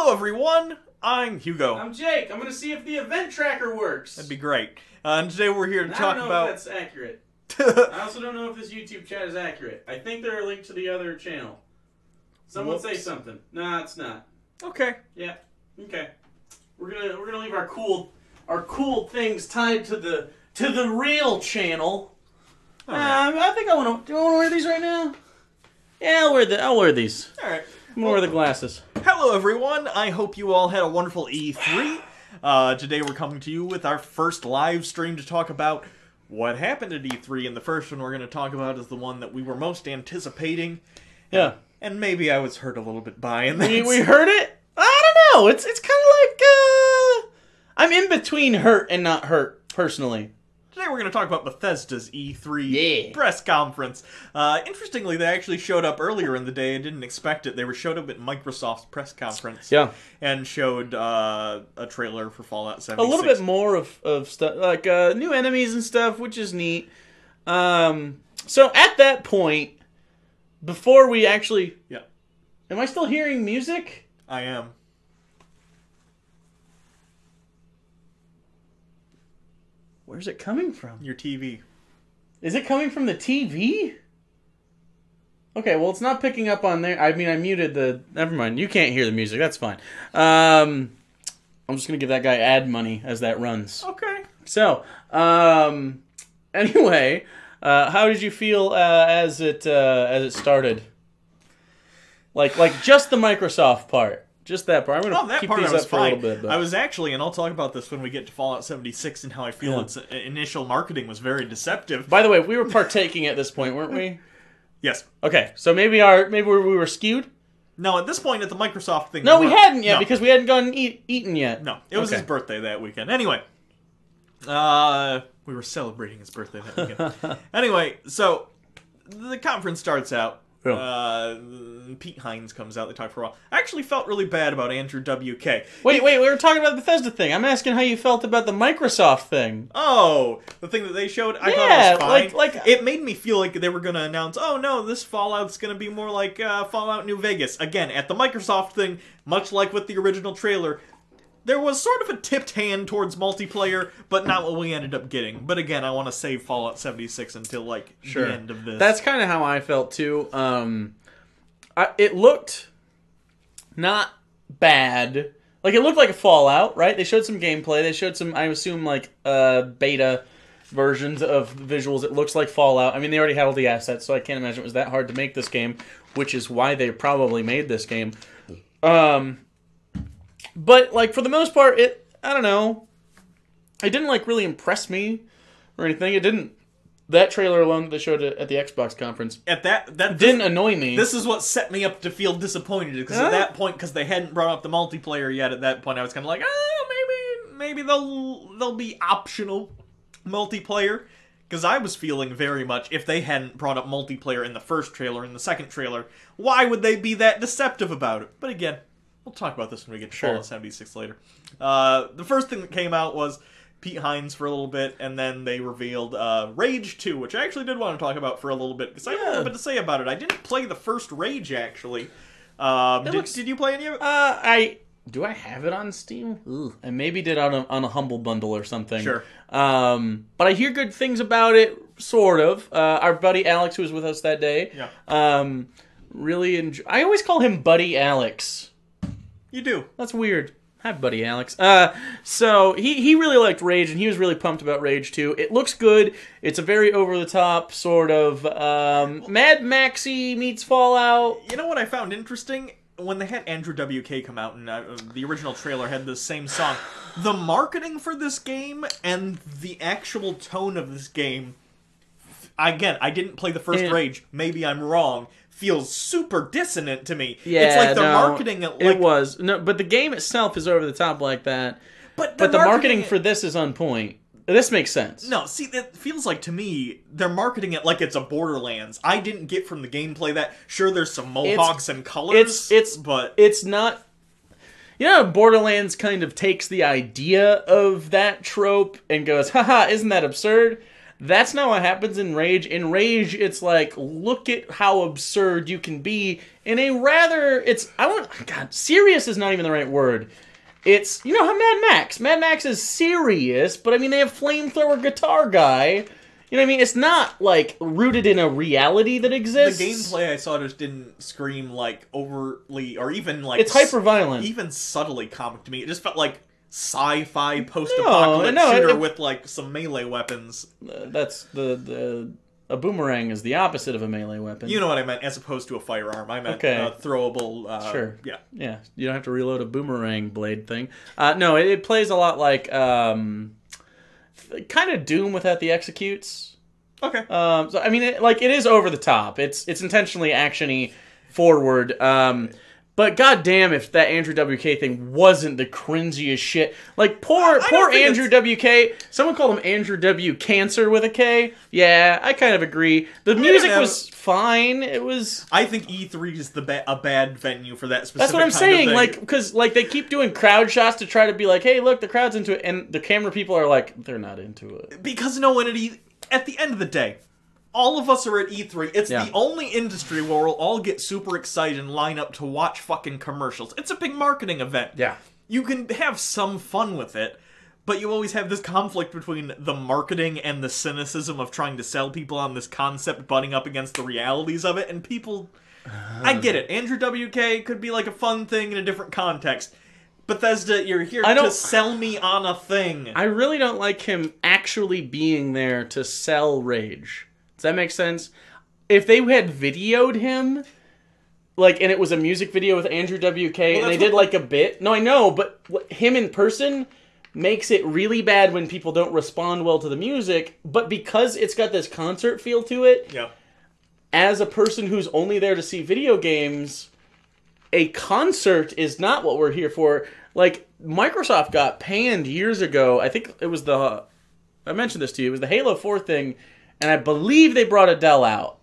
Hello, everyone. I'm Hugo. I'm Jake. I'm going to see if the event tracker works. That'd be great. And today we're here to talk I don't know about... if that's accurate. I also don't know if this YouTube chat is accurate. I think they're linked to the other channel. Someone say something. Nah, it's not. Okay. Yeah. Okay. We're gonna leave our cool things tied to the real channel. Right. I think I want to. Do I want to wear these right now? Yeah, I'll wear these. All right. I'm gonna wear the glasses. Hello, everyone. I hope you all had a wonderful E3. Today we're coming to you with our first live stream to talk about what happened at E3. And the first one we're going to talk about is the one that we were most anticipating. Yeah. And maybe I was hurt a little bit by it. We heard it? I don't know. It's kind of like I'm in between hurt and not hurt personally. Today we're going to talk about Bethesda's E3 press conference. Interestingly, they actually showed up earlier in the day. I didn't expect it. They showed up at Microsoft's press conference. Yeah. And showed a trailer for Fallout 76. A little bit more of stuff, like new enemies and stuff, which is neat. So at that point, before we actually... Yeah. Am I still hearing music? I am. Where's it coming from? Your TV. Is it coming from the TV? Okay, well, it's not picking up on there. I mean, I muted the... Never mind. You can't hear the music. That's fine. I'm just going to give that guy ad money as that runs. Okay. So, anyway, how did you feel as it started? Like just the Microsoft part. Just that part. I'm going to keep these up for a little bit. But... I was actually, and I'll talk about this when we get to Fallout 76 and how I feel its initial marketing was very deceptive. By the way, we were partaking at this point, weren't we? Yes. Okay, so maybe we were skewed? No, at this point at the Microsoft thing... No, we hadn't yet, because we hadn't gone eaten yet. No, it was his birthday that weekend. Anyway, we were celebrating his birthday that weekend. Anyway, so the conference starts out. Pete Hines comes out. They talk for a while. I actually felt really bad about Andrew WK. Wait, we were talking about the Bethesda thing. I'm asking how you felt about the Microsoft thing. Oh, the thing that they showed? I thought it was fine. Like it made me feel like they were going to announce, oh no, this Fallout's going to be more like Fallout New Vegas. Again, at the Microsoft thing, much like with the original trailer, there was sort of a tipped hand towards multiplayer, but not what we ended up getting. But again, I want to save Fallout 76 until, like, the end of this. That's kind of how I felt, too. It looked not bad. Like, it looked like a Fallout, right? They showed some gameplay. They showed some, I assume, like, beta versions of visuals. It looks like Fallout. I mean, they already had all the assets, so I can't imagine it was that hard to make this game, which is why they probably made this game. But, like, for the most part, I don't know. It didn't, like, really impress me or anything. It didn't. That trailer alone that they showed at the Xbox conference didn't annoy me. This is what set me up to feel disappointed. Because at that point, because they hadn't brought up the multiplayer yet, at that point I was kind of like, maybe they'll be optional multiplayer. Because I was feeling very much, if they hadn't brought up multiplayer in the first trailer, in the second trailer, why would they be that deceptive about it? But again... We'll talk about this when we get to Fallout 76 later. The first thing that came out was Pete Hines for a little bit, and then they revealed Rage 2, which I actually did want to talk about for a little bit, because I have a little bit to say about it. I didn't play the first Rage, actually. Did you play any of it? Do I have it on Steam? Ooh. I maybe did on a Humble Bundle or something. Sure. But I hear good things about it, sort of. Our buddy Alex, who was with us that day, really enjoy. I always call him Buddy Alex. You do. That's weird. Hi, Buddy Alex. So he really liked Rage, and he was really pumped about Rage 2. It looks good. It's a very over-the-top sort of Mad Maxy meets Fallout. You know what I found interesting? When they had Andrew WK come out, and the original trailer had the same song, the marketing for this game and the actual tone of this game, again, I didn't play the first Rage. Maybe I'm wrong. Feels super dissonant to me. Yeah, it's like the marketing... it was. No, but the game itself is over the top like that. But the marketing for this is on point. This makes sense. No, see, it feels like, to me, they're marketing it like it's a Borderlands. I didn't get from the gameplay that, sure, there's some mohawks and colors, but... It's not... You know, Borderlands kind of takes the idea of that trope and goes, haha, isn't that absurd? That's not what happens in Rage. In Rage, it's like, look at how absurd you can be in a rather, God, serious is not even the right word. It's, you know how Mad Max is serious, but I mean, they have flamethrower guitar guy. You know what I mean? It's not, like, rooted in a reality that exists. The gameplay I saw just didn't scream, like, overtly, or even, like... It's hyper-violent. Even subtly comic to me. It just felt like sci-fi post-apocalypse shooter with, like, some melee weapons. A boomerang is the opposite of a melee weapon. You know what I meant, as opposed to a firearm. I meant throwable... sure. Yeah. Yeah. You don't have to reload a boomerang blade thing. No, it plays a lot like... kind of Doom without the executes. Okay. So I mean, it is over the top. It's intentionally actiony, forward. But goddamn, if that Andrew WK thing wasn't the cringiest shit. Like poor Andrew WK. Someone called him Andrew W Cancer with a K. Yeah, I kind of agree. The music was fine. It was. I think E3 is a bad venue for that specific. That's what I'm saying. Kind of like, because like they keep doing crowd shots to try to be like, hey, look, the crowd's into it, and the camera people are like, they're not into it. Because no one at the end of the day, all of us are at E3. It's the only industry where we'll all get super excited and line up to watch fucking commercials. It's a big marketing event. Yeah. You can have some fun with it, but you always have this conflict between the marketing and the cynicism of trying to sell people on this concept butting up against the realities of it, and people... I get it. Andrew WK could be like a fun thing in a different context. Bethesda, you're here to sell me on a thing. I really don't like him actually being there to sell Rage. Does that make sense? If they had videoed him, like, and it was a music video with Andrew WK, and they did like a bit. No, I know, but him in person makes it really bad when people don't respond well to the music. But because it's got this concert feel to it, as a person who's only there to see video games, a concert is not what we're here for. Like, Microsoft got panned years ago. I think it was I mentioned this to you. It was the Halo 4 thing, and I believe they brought Adele out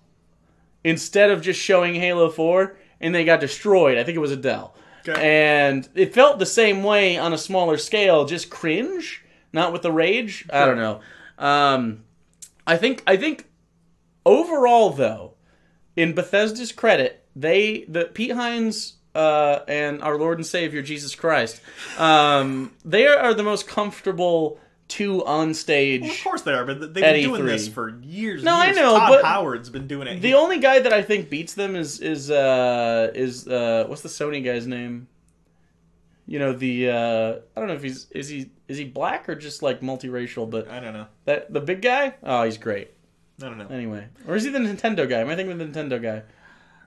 instead of just showing Halo 4, and they got destroyed. I think it was Adele. Okay. And it felt the same way on a smaller scale, just cringe, not with the Rage. Sure. I don't know. I think overall, though, in Bethesda's credit, Pete Hines and our Lord and Savior Jesus Christ, they are the most comfortable two on stage. Well, of course they are, but they've been doing this for years. No, years. I know. Todd but Howard's been doing it. The only guy that I think beats them is what's the Sony guy's name? You know, I don't know if is he black or just like multiracial, but I don't know. The big guy? Oh, he's great. I don't know. Anyway, or is he the Nintendo guy? Am I thinking of the Nintendo guy?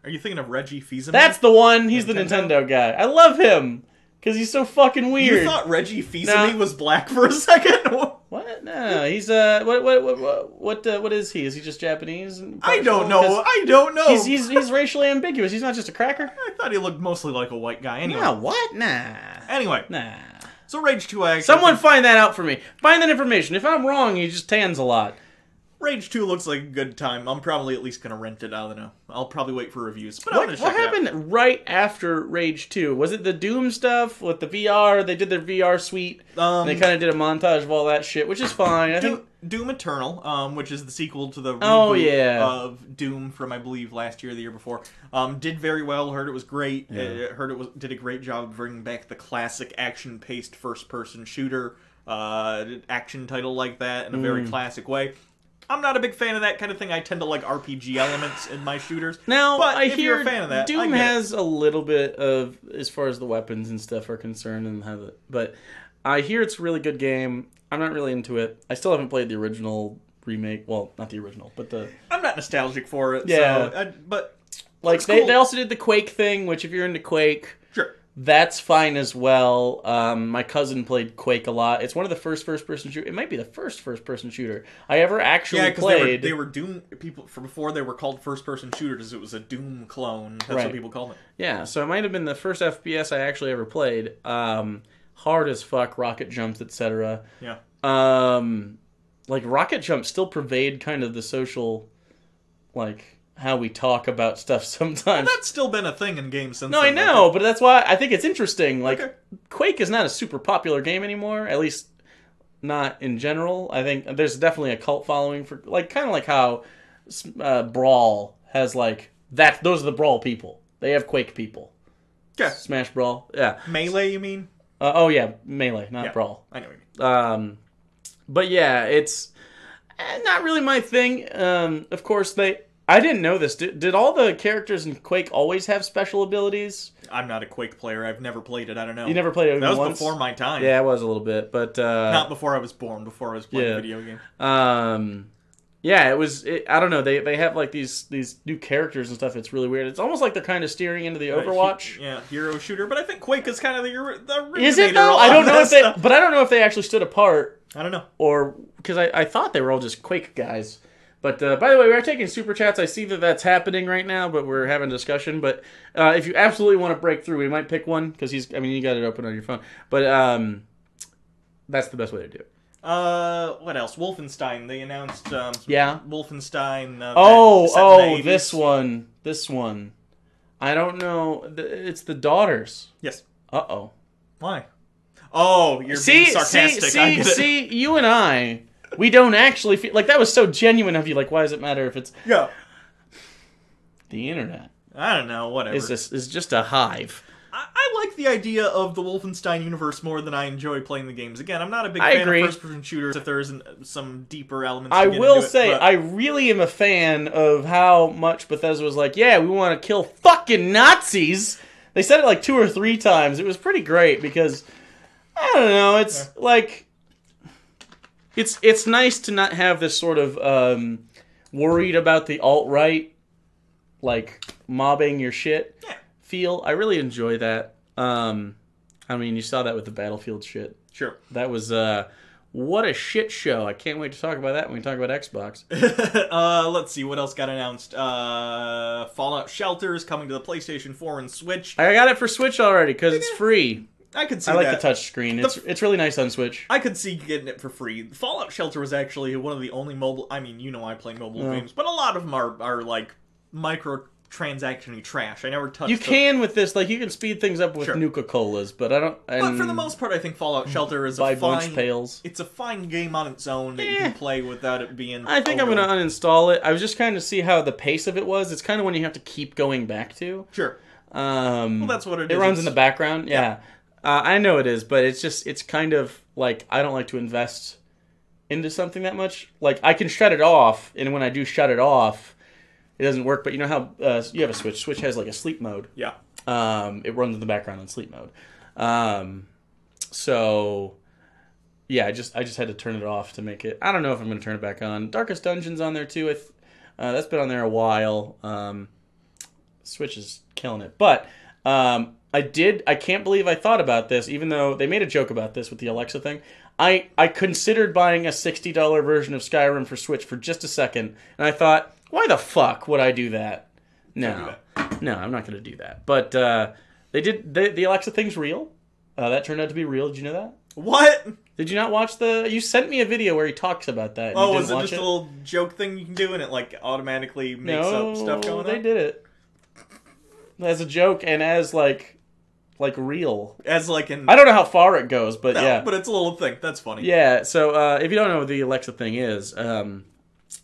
Are you thinking of Reggie Fils-Aimé? That's the one. He's the Nintendo guy. I love him because he's so fucking weird. You thought Reggie Fils-Aimé was black for a second? What? No, he's what is he? Is he just Japanese? I don't know. I don't know. He's racially ambiguous. He's not just a cracker. I thought he looked mostly like a white guy. Anyway. No, what? Nah. Anyway. Nah. So Rage 2, someone find that out for me. Find that information. If I'm wrong, he just tans a lot. Rage 2 looks like a good time. I'm probably at least going to rent it. I don't know. I'll probably wait for reviews. But what happened right after Rage 2? Was it the Doom stuff with the VR? They did their VR suite. They kind of did a montage of all that shit, which is fine. I think Doom Eternal, which is the sequel to the reboot of Doom from, I believe, last year or the year before, did very well. Heard it was great. Yeah. Heard it did a great job of bringing back the classic action-paced first-person shooter action title like that in a very classic way. I'm not a big fan of that kind of thing. I tend to like RPG elements in my shooters. Now, but if you're a fan of that, Doom has a little bit of, as far as the weapons and stuff are concerned, but I hear it's a really good game. I'm not really into it. I still haven't played the original remake. Well, not the original, but I'm not nostalgic for it. Yeah, so, but like they also did the Quake thing, which if you're into Quake, sure. That's fine as well. My cousin played Quake a lot. It's one of the first-person shooter. It might be the first first-person shooter I ever actually played. They were Doom people from before they were called first-person shooters. It was a Doom clone. That's what people call it. Yeah, so it might have been the first FPS I actually ever played. Hard as fuck, rocket jumps, etc. Yeah. Like rocket jumps still pervade kind of the social, like, how we talk about stuff sometimes. Well, that's still been a thing in games since. No, I know, but that's why I think it's interesting. Like, Quake is not a super popular game anymore. At least not in general. I think there's definitely a cult following for like kind of like how Brawl has like that. Those are the Brawl people. They have Quake people. Yeah. Smash Brawl. Yeah. Melee, you mean? Oh yeah, Melee, not Brawl. I know what you mean. But yeah, it's not really my thing. Of course, I didn't know this. Did all the characters in Quake always have special abilities? I'm not a Quake player. I've never played it. I don't know. You never played it That was once? before my time. Yeah, it was a little bit, but not before I was born. Before I was playing video games. Yeah, it was. I don't know. They have like these new characters and stuff. It's really weird. It's almost like they're kind of steering into the Overwatch. Hero shooter. But I think Quake is kind of the originator. Is it though? I don't know if but I don't know if they actually stood apart. I don't know. Or because I thought they were all just Quake guys. But by the way, we are taking super chats. I see that that's happening right now, but we're having a discussion. But if you absolutely want to break through, we might pick one because you got it open on your phone. But that's the best way to do it. What else? Wolfenstein. They announced. Wolfenstein. This one. I don't know. It's the daughters. Yes. Uh-oh. Why? Oh, you're being sarcastic. See, you and I, we don't actually feel like that was so genuine of you. Like, why does it matter if it's the internet? I don't know. Whatever. Is just a hive. I like the idea of the Wolfenstein universe more than I enjoy playing the games. Again, I'm not a big fan of first-person shooters if there isn't some deeper elements. I will say, I really am a fan of how much Bethesda was like, yeah, we want to kill fucking Nazis. They said it like 2 or 3 times. It was pretty great because, I don't know, it's like, it's nice to not have this sort of worried about the alt-right, like, mobbing your shit. Yeah. Feel. I really enjoy that. You saw that with the Battlefield shit. Sure. That was, what a shit show. I can't wait to talk about that when we talk about Xbox. Let's see, what else got announced? Fallout Shelter is coming to the PlayStation 4 and Switch. I got it for Switch already, because it's free. I could see that. I like the touch screen. It's really nice on Switch. I could see getting it for free. Fallout Shelter was actually one of the only mobile... I play mobile games, but a lot of them are like, micro-transaction-y trash. I never touched can with this, like, you can speed things up with Nuka-Colas, but I don't... But for the most part, I think Fallout Shelter is a fine... pails. It's a fine game on its own that you can play without it being... I think I'm going to uninstall it. I was just kind of see how the pace of it was. It's kind of one you have to keep going back to. Sure. Well, that's what it is. It runs in the background, yeah. I know it is, but it's kind of like, I don't like to invest into something that much. Like, I can shut it off, and when I do shut it off, it doesn't work. But you know how you have a Switch. Switch has like a sleep mode. Yeah. It runs in the background in sleep mode. So yeah, I just had to turn it off to make it. I don't know if I'm going to turn it back on. Darkest Dungeon's on there too. That's been on there a while. Switch is killing it, but I can't believe I thought about this, even though they made a joke about this with the Alexa thing. I considered buying a $60 version of Skyrim for Switch for just a second, and I thought, why the fuck would I do that? No, I'm not going to do that. But they did. The Alexa thing's real. That turned out to be real. Did you know that? What? Did you not watch you sent me a video where he talks about that. Oh, was it just a little joke thing you can do and it like automatically makes up stuff going on? No, they did it. As a joke and as like real. As like I don't know how far it goes, but yeah. But it's a little thing. That's funny. Yeah, so if you don't know what the Alexa thing is,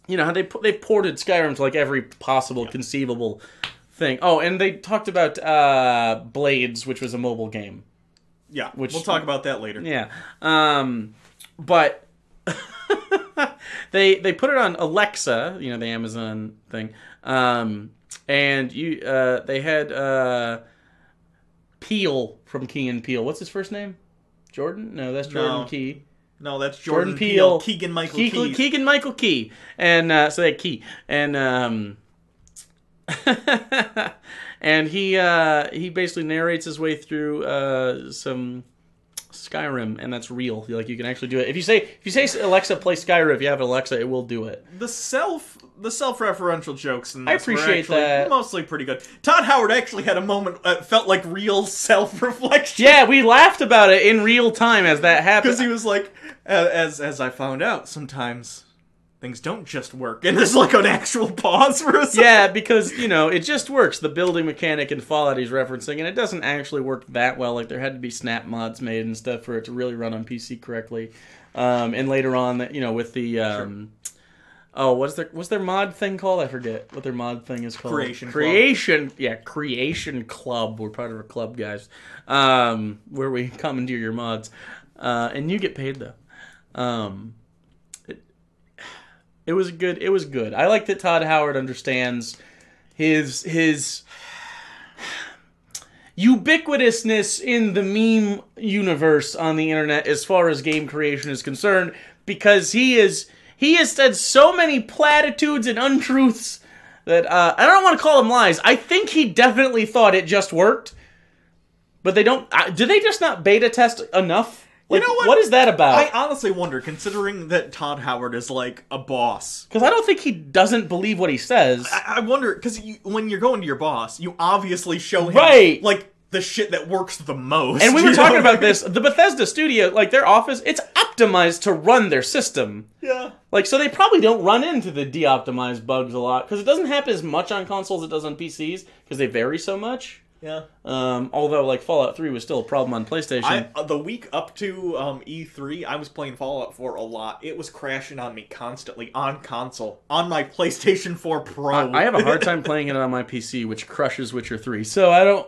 you know how they ported Skyrim to like every possible conceivable thing. Oh, and they talked about Blades, which was a mobile game. Yeah, we'll talk about that later. Yeah, but they put it on Alexa, you know, the Amazon thing, and they had Peele from Key and Peele. What's his first name? Jordan? No, that's Jordan Key. No, that's Jordan Peele. Keegan-Michael Key. Keegan-Michael Key. And so they had Key. And and he basically narrates his way through some Skyrim, and that's real. Like, you can actually do it. If you say Alexa, play Skyrim, if you have an Alexa, it will do it. The self-referential jokes in this I appreciate that. Mostly pretty good. Todd Howard actually had a moment felt like real self-reflection. Yeah, we laughed about it in real time as that happened. Because he was like, as I found out, sometimes things don't just work. And there's like an actual pause for a second. Yeah, because, it just works. The building mechanic in Fallout he's referencing, and it doesn't actually work that well. Like, there had to be snap mods made and stuff for it to really run on PC correctly. And later on, with the... what's their mod thing called? I forget what their mod thing is called. Creation Club. We're part of a club, guys. Where we commandeer your mods. And you get paid, though. It was good. I like that Todd Howard understands his ubiquitousness in the meme universe on the internet as far as game creation is concerned, because he has said so many platitudes and untruths that I don't want to call them lies. I think he definitely thought it just worked, but they don't. Do they just not beta test enough? Like, you know what? What is that about? I honestly wonder, considering that Todd Howard is like a boss. Because I don't think he doesn't believe what he says. I wonder, because when you're going to your boss, you obviously show him, like, the shit that works the most. And we were talking about this. The Bethesda studio, like, their office, it's optimized to run their system. Yeah. Like, so they probably don't run into the de-optimized bugs a lot, because it doesn't happen as much on consoles as it does on PCs, because they vary so much. Yeah. Although, like, Fallout 3 was still a problem on PlayStation. The week up to E3, I was playing Fallout 4 a lot. It was crashing on me constantly on console. On my PlayStation 4 Pro. I have a hard time playing it on my PC, which crushes Witcher 3. So I don't...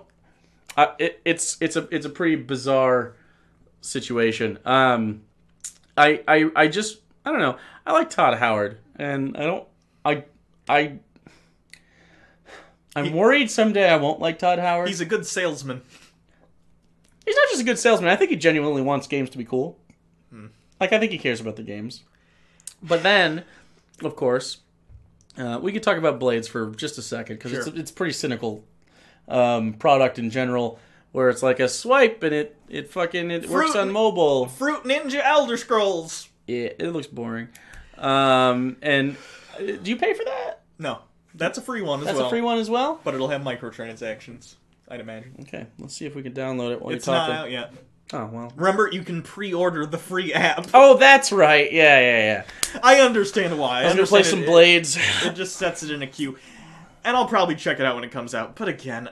It's a pretty bizarre situation. I don't know. I like Todd Howard, and I'm worried someday I won't like Todd Howard. He's a good salesman. He's not just a good salesman. I think he genuinely wants games to be cool. Like, I think he cares about the games. But then, of course, we could talk about Blades for just a second, because it's pretty cynical product in general, where it's like a swipe and it works on mobile. Fruit Ninja Elder Scrolls. Yeah, it looks boring. And do you pay for that? No. That's a free one as well. That's a free one as well? But it'll have microtransactions, I'd imagine. Okay, let's see if we can download it while you're talking. It's not out yet. Oh, well. Remember, you can pre-order the free app. Oh, that's right. Yeah. I understand why. I was going to play some Blades. It just sets it in a queue. And I'll probably check it out when it comes out. But again,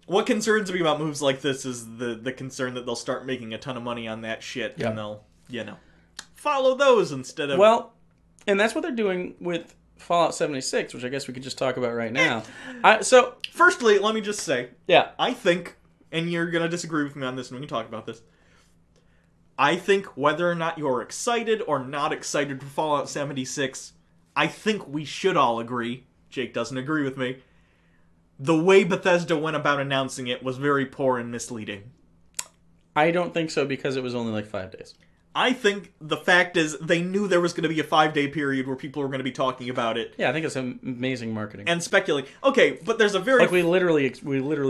what concerns me about moves like this is the concern that they'll start making a ton of money on that shit. Yep. And they'll, follow those instead of... Well, and that's what they're doing with Fallout 76, which I guess we could just talk about right now. Firstly, let me just say, yeah, I think, and you're going to disagree with me on this, and we can talk about this, I think whether or not you're excited or not excited for Fallout 76, I think we should all agree, Jake doesn't agree with me, the way Bethesda went about announcing it was very poor and misleading. I don't think so, because it was only like 5 days. I think the fact is they knew there was going to be a 5-day period where people were going to be talking about it. Yeah, I think it's amazing marketing. And speculating. Okay, but there's a very... Like, we literally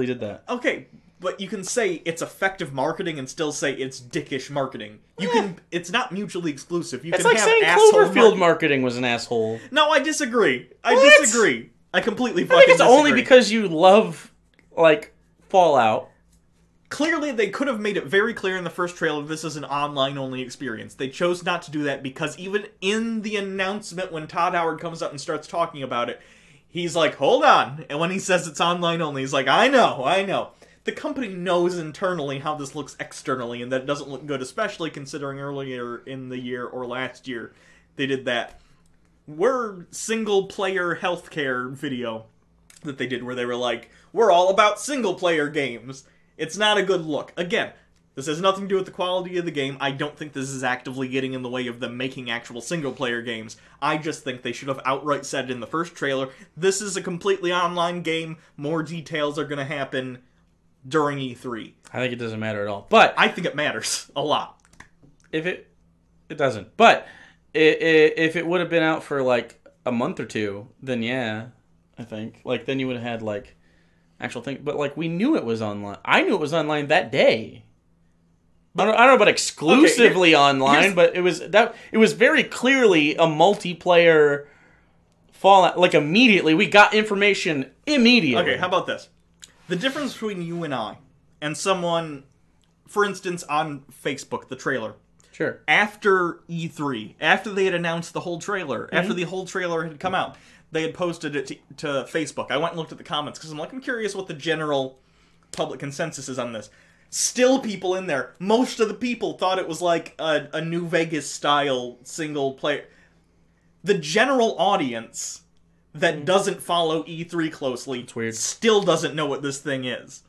did that. Okay, but you can say it's effective marketing and still say it's dickish marketing. You can... It's not mutually exclusive. It's like saying Cloverfield marketing was an asshole. No, I disagree. I disagree. I completely fucking disagree. I think it's disagree. only because you love, like, Fallout. Clearly, they could have made it very clear in the first trailer this is an online-only experience. They chose not to do that because even in the announcement when Todd Howard comes up and starts talking about it, he's like, hold on. And when he says it's online-only, he's like, I know. The company knows internally how this looks externally, and that it doesn't look good, especially considering earlier in the year or last year they did that single-player healthcare video that they did where they were like, we're all about single-player games. It's not a good look. Again, this has nothing to do with the quality of the game. I don't think this is actively getting in the way of them making actual single-player games. I just think they should have outright said in the first trailer, this is a completely online game, more details are going to happen during E3. I think it doesn't matter at all. But I think it matters a lot. It doesn't. But if it would have been out for like a month or two, then yeah, I think. Like, then you would have had like actual thing, but like we knew it was online. I knew it was online that day. But, I don't know about exclusively online, but it was very clearly a multiplayer Fallout. Like immediately, we got information immediately. Okay, how about this? The difference between you and I and someone, for instance, on Facebook, the trailer. Sure. After E3, after they had announced the whole trailer, after the whole trailer had come out, they had posted it to Facebook. I went and looked at the comments because I'm curious what the general public consensus is on this. Still people in there. Most of the people thought it was like a New Vegas style single player. The general audience that doesn't follow E3 closely still doesn't know what this thing is.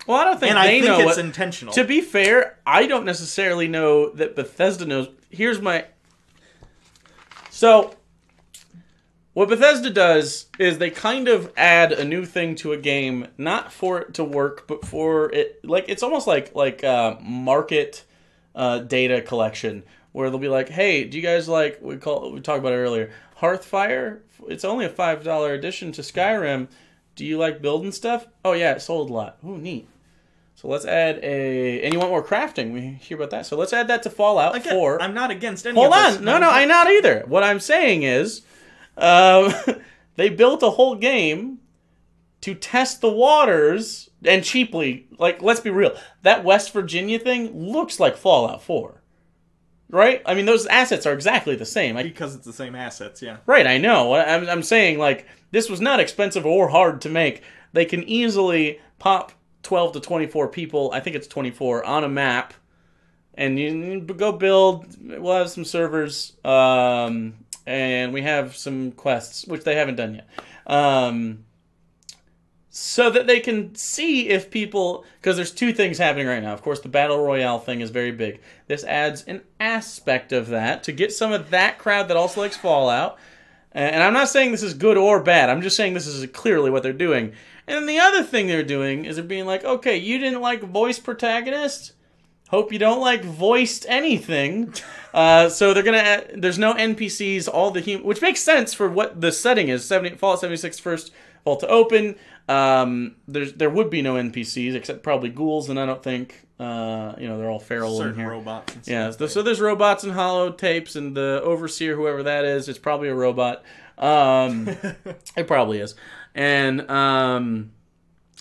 Well, I don't think and they I think know it's intentional. To be fair, I don't necessarily know that Bethesda knows. Here's my... So, what Bethesda does is they kind of add a new thing to a game, not for it to work, but for it... Like, it's almost like market data collection, where they'll be like, hey, do you guys like... We talked about it earlier. Hearthfire? It's only a $5 addition to Skyrim. Do you like building stuff? Oh, yeah, it sold a lot. Ooh, neat. So let's add a... And you want more crafting. We hear about that. So let's add that to Fallout 4. I'm not against any Hold of this. on. No, I'm not either. What I'm saying is they built a whole game to test the waters and cheaply. Like, let's be real. That West Virginia thing looks like Fallout 4. Right? I mean, those assets are exactly the same. Because it's the same assets, yeah. Right, I know. I'm saying, like, this was not expensive or hard to make. They can easily pop 12 to 24 people, I think it's 24, on a map, and you go build. We'll have some servers, and we have some quests, which they haven't done yet. So that they can see if people... Because there's two things happening right now. Of course, the Battle Royale thing is very big. This adds an aspect of that to get some of that crowd that also likes Fallout. And I'm not saying this is good or bad. I'm just saying this is clearly what they're doing. And then the other thing they're doing is they're being like, okay, you didn't like voice protagonist? Hope you don't like voiced anything. So they're going to... There's no NPCs, all the which makes sense for what the setting is. Fallout 76 first vault to open. There would be no NPCs except probably ghouls, and I don't think they're all feral in here. Robots. And yeah, so there's robots and holotapes, and the overseer, whoever that is, it's probably a robot. It probably is, and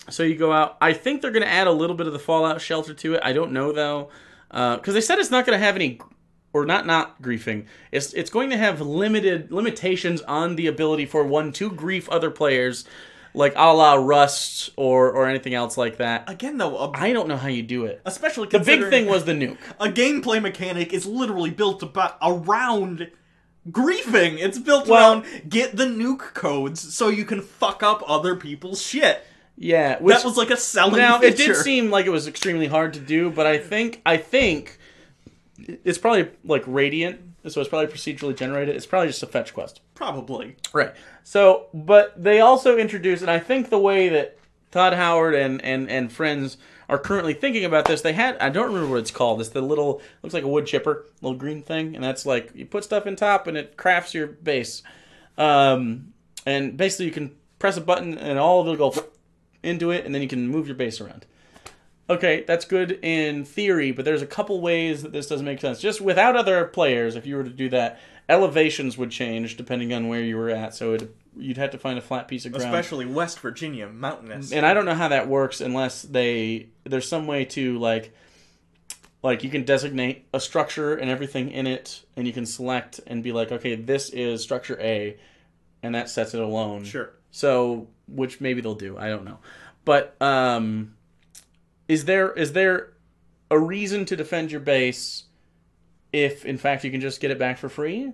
so you go out. I think they're going to add a little bit of the Fallout shelter to it. I don't know though, because they said it's not going to have any. Or not griefing. It's going to have limitations on the ability for one to grief other players, like a la Rust or anything else like that. Again, though, I don't know how you do it. Especially the big thing was the nuke. A gameplay mechanic is literally built around griefing. It's built around get the nuke codes so you can fuck up other people's shit. Yeah, that was like a selling feature. Now, it did seem like it was extremely hard to do, but I think it's probably like Radiant, so it's probably procedurally generated. It's probably just a fetch quest. Probably. Right. So, but they also introduced, and I think the way that Todd Howard and friends are currently thinking about this, they had, I don't remember what it's called, it's the little, looks like a wood chipper, little green thing, and that's like, you put stuff in top and it crafts your base. And basically you can press a button and all of it will go into it, and then you can move your base around. Okay, that's good in theory, but there's a couple ways that this doesn't make sense. Just without other players, if you were to do that, elevations would change depending on where you were at, so you'd have to find a flat piece of ground. Especially West Virginia, mountainous. And I don't know how that works unless there's some way to, like you can designate a structure and everything in it, and you can select and be like, okay, this is structure A, and that sets it alone. Sure. So, which maybe they'll do, I don't know. But, Is there a reason to defend your base if, in fact, you can just get it back for free?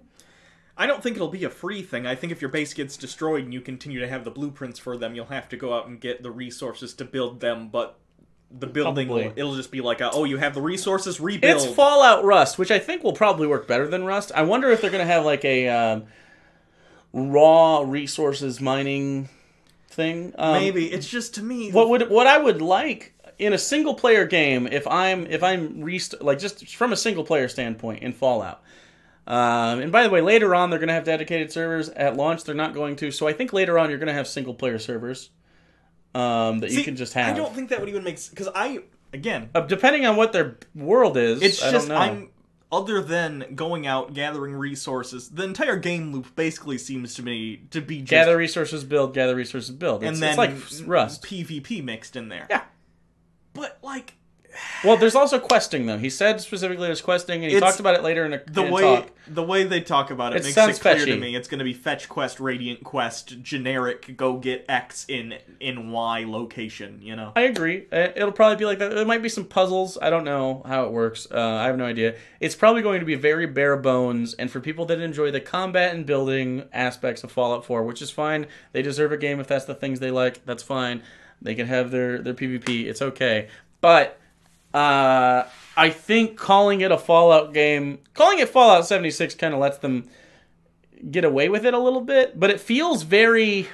I don't think it'll be a free thing. I think if your base gets destroyed and you continue to have the blueprints for them, you'll have to go out and get the resources to build them, but the building, it'll just be like, you have the resources, rebuild. It's Fallout Rust, which I think will probably work better than Rust. I wonder if they're going to have like a raw resources mining thing. Maybe. It's just, to me... What I would like... In a single player game, if I'm just from a single player standpoint in Fallout, and by the way, later on they're going to have dedicated servers. At launch, they're not going to. So I think later on you're going to have single player servers you can just have. I don't think that would even make sense because depending on what their world is, I don't know. Other than going out gathering resources, the entire game loop basically seems to me to be just gather resources, build. It's like Rust PvP mixed in there. Yeah. But, like, Well, there's also questing, though. He said specifically there's questing, and he talked about it later in a talk. The way they talk about it makes it clear to me it's going to be fetch quest, radiant quest, generic, go get X in Y location, you know? I agree. It'll probably be like that. There might be some puzzles. I don't know how it works. I have no idea. It's probably going to be very bare bones, and for people that enjoy the combat and building aspects of Fallout 4, which is fine. They deserve a game if that's the things they like. That's fine. They can have their PvP. It's okay. But I think calling it a Fallout game, calling it Fallout 76 kind of lets them get away with it a little bit, but it feels very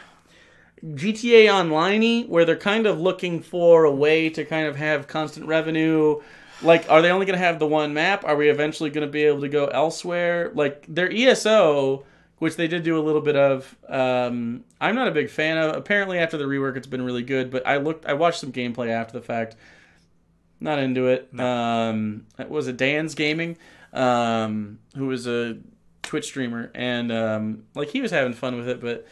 GTA Online-y, where they're kind of looking for a way to kind of have constant revenue. Like, are they only going to have the one map? Are we eventually going to be able to go elsewhere? Like, their ESO, which they did do a little bit of, I'm not a big fan of. Apparently, after the rework, it's been really good, but I watched some gameplay after the fact. Not into it. No. Was it Dan's Gaming, who was a Twitch streamer, and he was having fun with it, but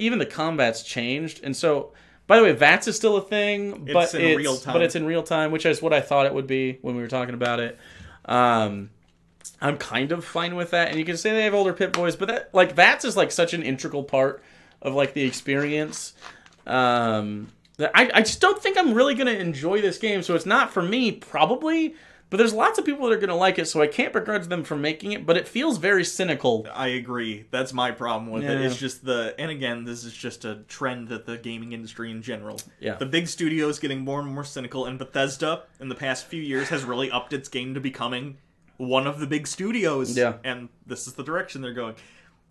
even the combat's changed, and so. By the way, VATS is still a thing, but it's in real time, which is what I thought it would be when we were talking about it. I'm kind of fine with that, and you can say they have older Pip Boys, but that VATS is such an integral part of the experience. I just don't think I'm really going to enjoy this game, so it's not for me, probably, but there's lots of people that are going to like it, so I can't begrudge them for making it, but it feels very cynical. I agree. That's my problem with it. It's just and again, this is just a trend that the gaming industry in general. Yeah. The big studios getting more and more cynical, and Bethesda, in the past few years, has really upped its game to becoming one of the big studios. Yeah. And this is the direction they're going.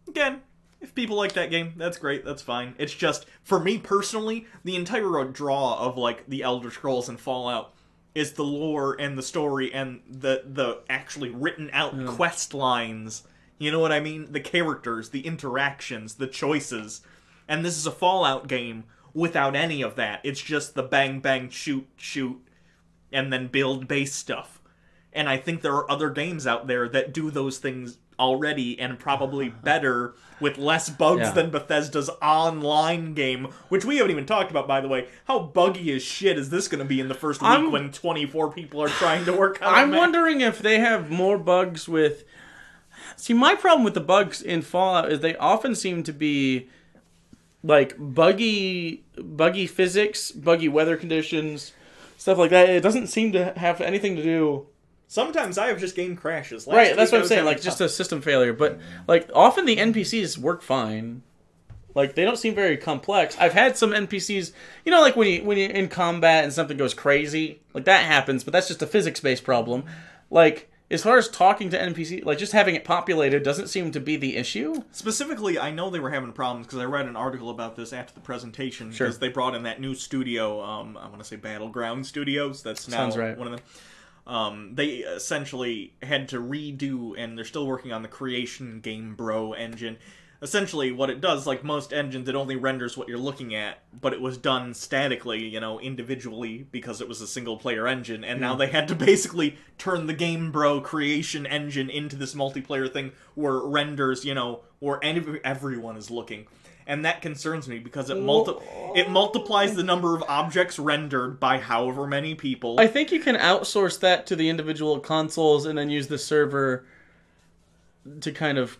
Again, if people like that game, that's great, that's fine. It's just, for me personally, the entire draw of, the Elder Scrolls and Fallout is the lore and the story and the actually written out quest lines. You know what I mean? The characters, the interactions, the choices. And this is a Fallout game without any of that. It's just the bang, bang, shoot, and then build base stuff. And I think there are other games out there that do those things already, and probably better, with less bugs than Bethesda's online game, which we haven't even talked about, by the way. How buggy as shit is this going to be in the first week when 24 people are trying to work on it? I'm wondering if they have more bugs with... See, my problem with the bugs in Fallout is they often seem to be, buggy physics, buggy weather conditions, stuff like that. It doesn't seem to have anything to do... Sometimes I have just game crashes. Right, that's what I'm saying, just a system failure. But, often the NPCs work fine. They don't seem very complex. I've had some NPCs, when you're in combat and something goes crazy, that happens, but that's just a physics-based problem. As far as talking to NPCs, just having it populated doesn't seem to be the issue. Specifically, I know they were having problems, because I read an article about this after the presentation, because they brought in that new studio, I want to say Battleground Studios, that's now Sounds right. one of them. They essentially had to redo, and they're still working on the Creation Game Bro engine. Essentially, what it does, like most engines, it only renders what you're looking at, but it was done statically, individually, because it was a single-player engine, and now they had to basically turn the Game Bro Creation engine into this multiplayer thing where it renders, where everyone is looking. And that concerns me, because it multiplies the number of objects rendered by however many people. I think you can outsource that to the individual consoles and then use the server to kind of,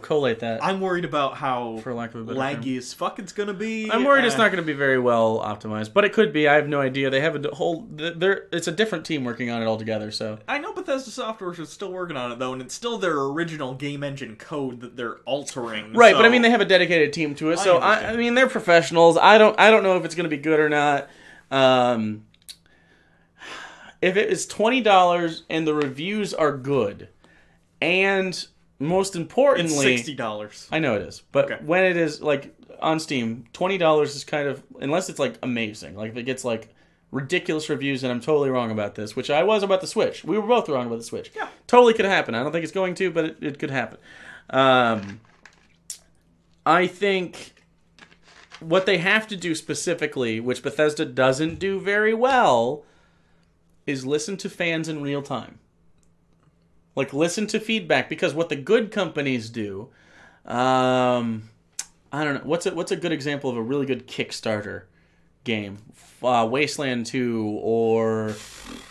collate that. I'm worried about how for lack of a better laggy as fuck it's going to be. I'm worried it's not going to be very well optimized, but it could be. I have no idea. They have a whole... It's a different team working on it altogether, so... I know Bethesda Software is still working on it, though, and it's still their original game engine code that they're altering. Right, but they have a dedicated team to it, so they're professionals. I don't know if it's going to be good or not. If it is $20 and the reviews are good, and... Most importantly... It's $60. I know it is. But when it is, on Steam, $20 is kind of... Unless it's, amazing. If it gets, ridiculous reviews, and I'm totally wrong about this, which I was about the Switch. We were both wrong about the Switch. Yeah. Totally could happen. I don't think it's going to, but it could happen. I think what they have to do specifically, which Bethesda doesn't do very well, is listen to fans in real time. Listen to feedback, because what the good companies do, I don't know, what's a good example of a really good Kickstarter game, Wasteland 2 or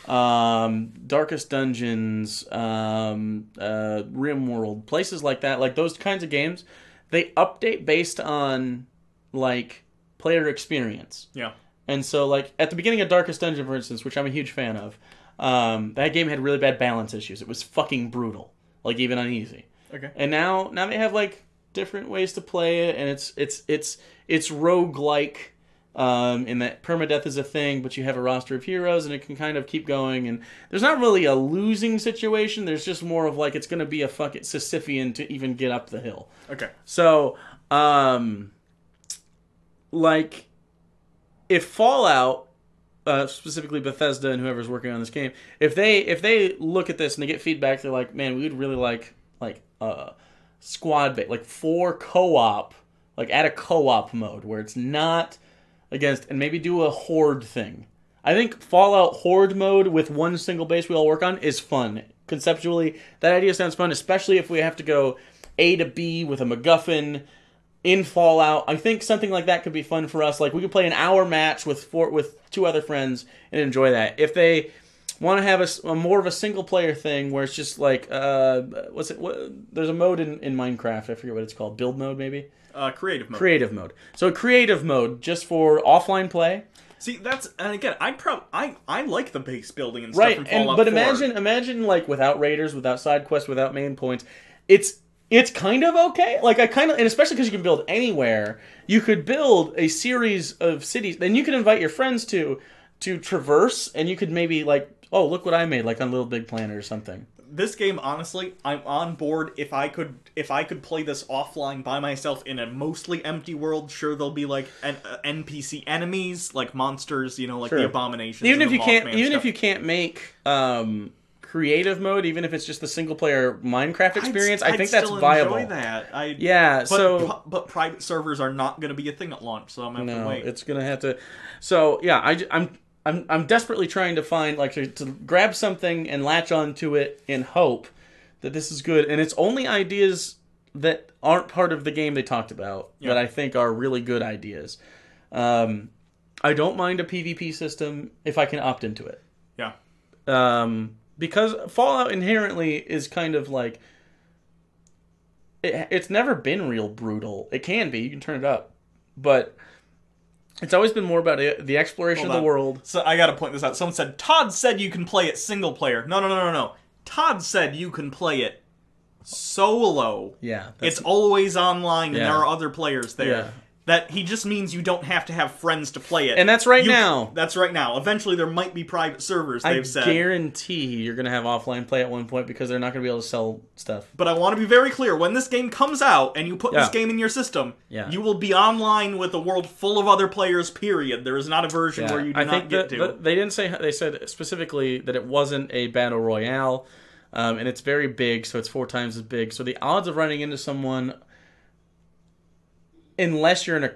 Darkest Dungeons, RimWorld, places like that, like those kinds of games, they update based on like player experience. Yeah. And so like at the beginning of Darkest Dungeon, for instance, which I'm a huge fan of, that game had really bad balance issues. It was fucking brutal, like even on easy. Okay. And now they have like different ways to play it, and it's roguelike, in that permadeath is a thing, but you have a roster of heroes and it can kind of keep going, and there's not really a losing situation. There's just more of like it's going to be a fucking Sisyphean to even get up the hill. Okay. So, like if Fallout, specifically Bethesda and whoever's working on this game, if they look at this and they get feedback, they're like, man, we would really like squad base, like 4 co-op, like add a co-op mode where it's not against, and maybe do a horde thing. I think Fallout horde mode with one single base we all work on is fun. Conceptually, that idea sounds fun, especially if we have to go A to B with a MacGuffin in Fallout. I think something like that could be fun for us. Like we could play an hour match with 2 other friends and enjoy that. If they want to have a more of a single player thing where it's just like there's a mode in Minecraft, I forget what it's called, build mode maybe, creative mode. Creative mode. So creative mode just for offline play. See, and again, I like the base building and Right, stuff in Fallout 4. But imagine like without raiders, without side quests, without main points. It's kind of okay. Like and especially because you can build anywhere. You could build a series of cities, then you could invite your friends to traverse, and you could maybe like, oh, look what I made, like on Little Big Planet or something. This game, honestly, I'm on board. If I could play this offline by myself in a mostly empty world, sure, there'll be like NPC enemies, like monsters, like the abominations. Even if you can't make creative mode, even if it's just the single player Minecraft experience, I think that's viable. Enjoy that. But private servers are not going to be a thing at launch, so I'm going to have to wait. It's going to have to. So yeah, I'm desperately trying to find to grab something and latch onto it in hope that this is good. And it's only ideas that aren't part of the game they talked about that I think are really good ideas. I don't mind a PvP system if I can opt into it. Yeah. Because Fallout inherently is kind of like it's never been real brutal. It can be. You can turn it up, but it's always been more about the exploration of the world. So I gotta point this out. Someone said, Todd said you can play it single player. No. Todd said you can play it solo. Yeah. It's always online, and there are other players there. Yeah. That he just means you don't have to have friends to play it. And that's now. That's right now. Eventually there might be private servers, they've said. I guarantee you're going to have offline play at one point because they're not going to be able to sell stuff. But I want to be very clear. When this game comes out and you put this game in your system, you will be online with a world full of other players, period. There is not a version where you do not get to. They didn't say. They said specifically that it wasn't a battle royale, and it's very big, so it's 4 times as big. So the odds of running into someone, unless you're in a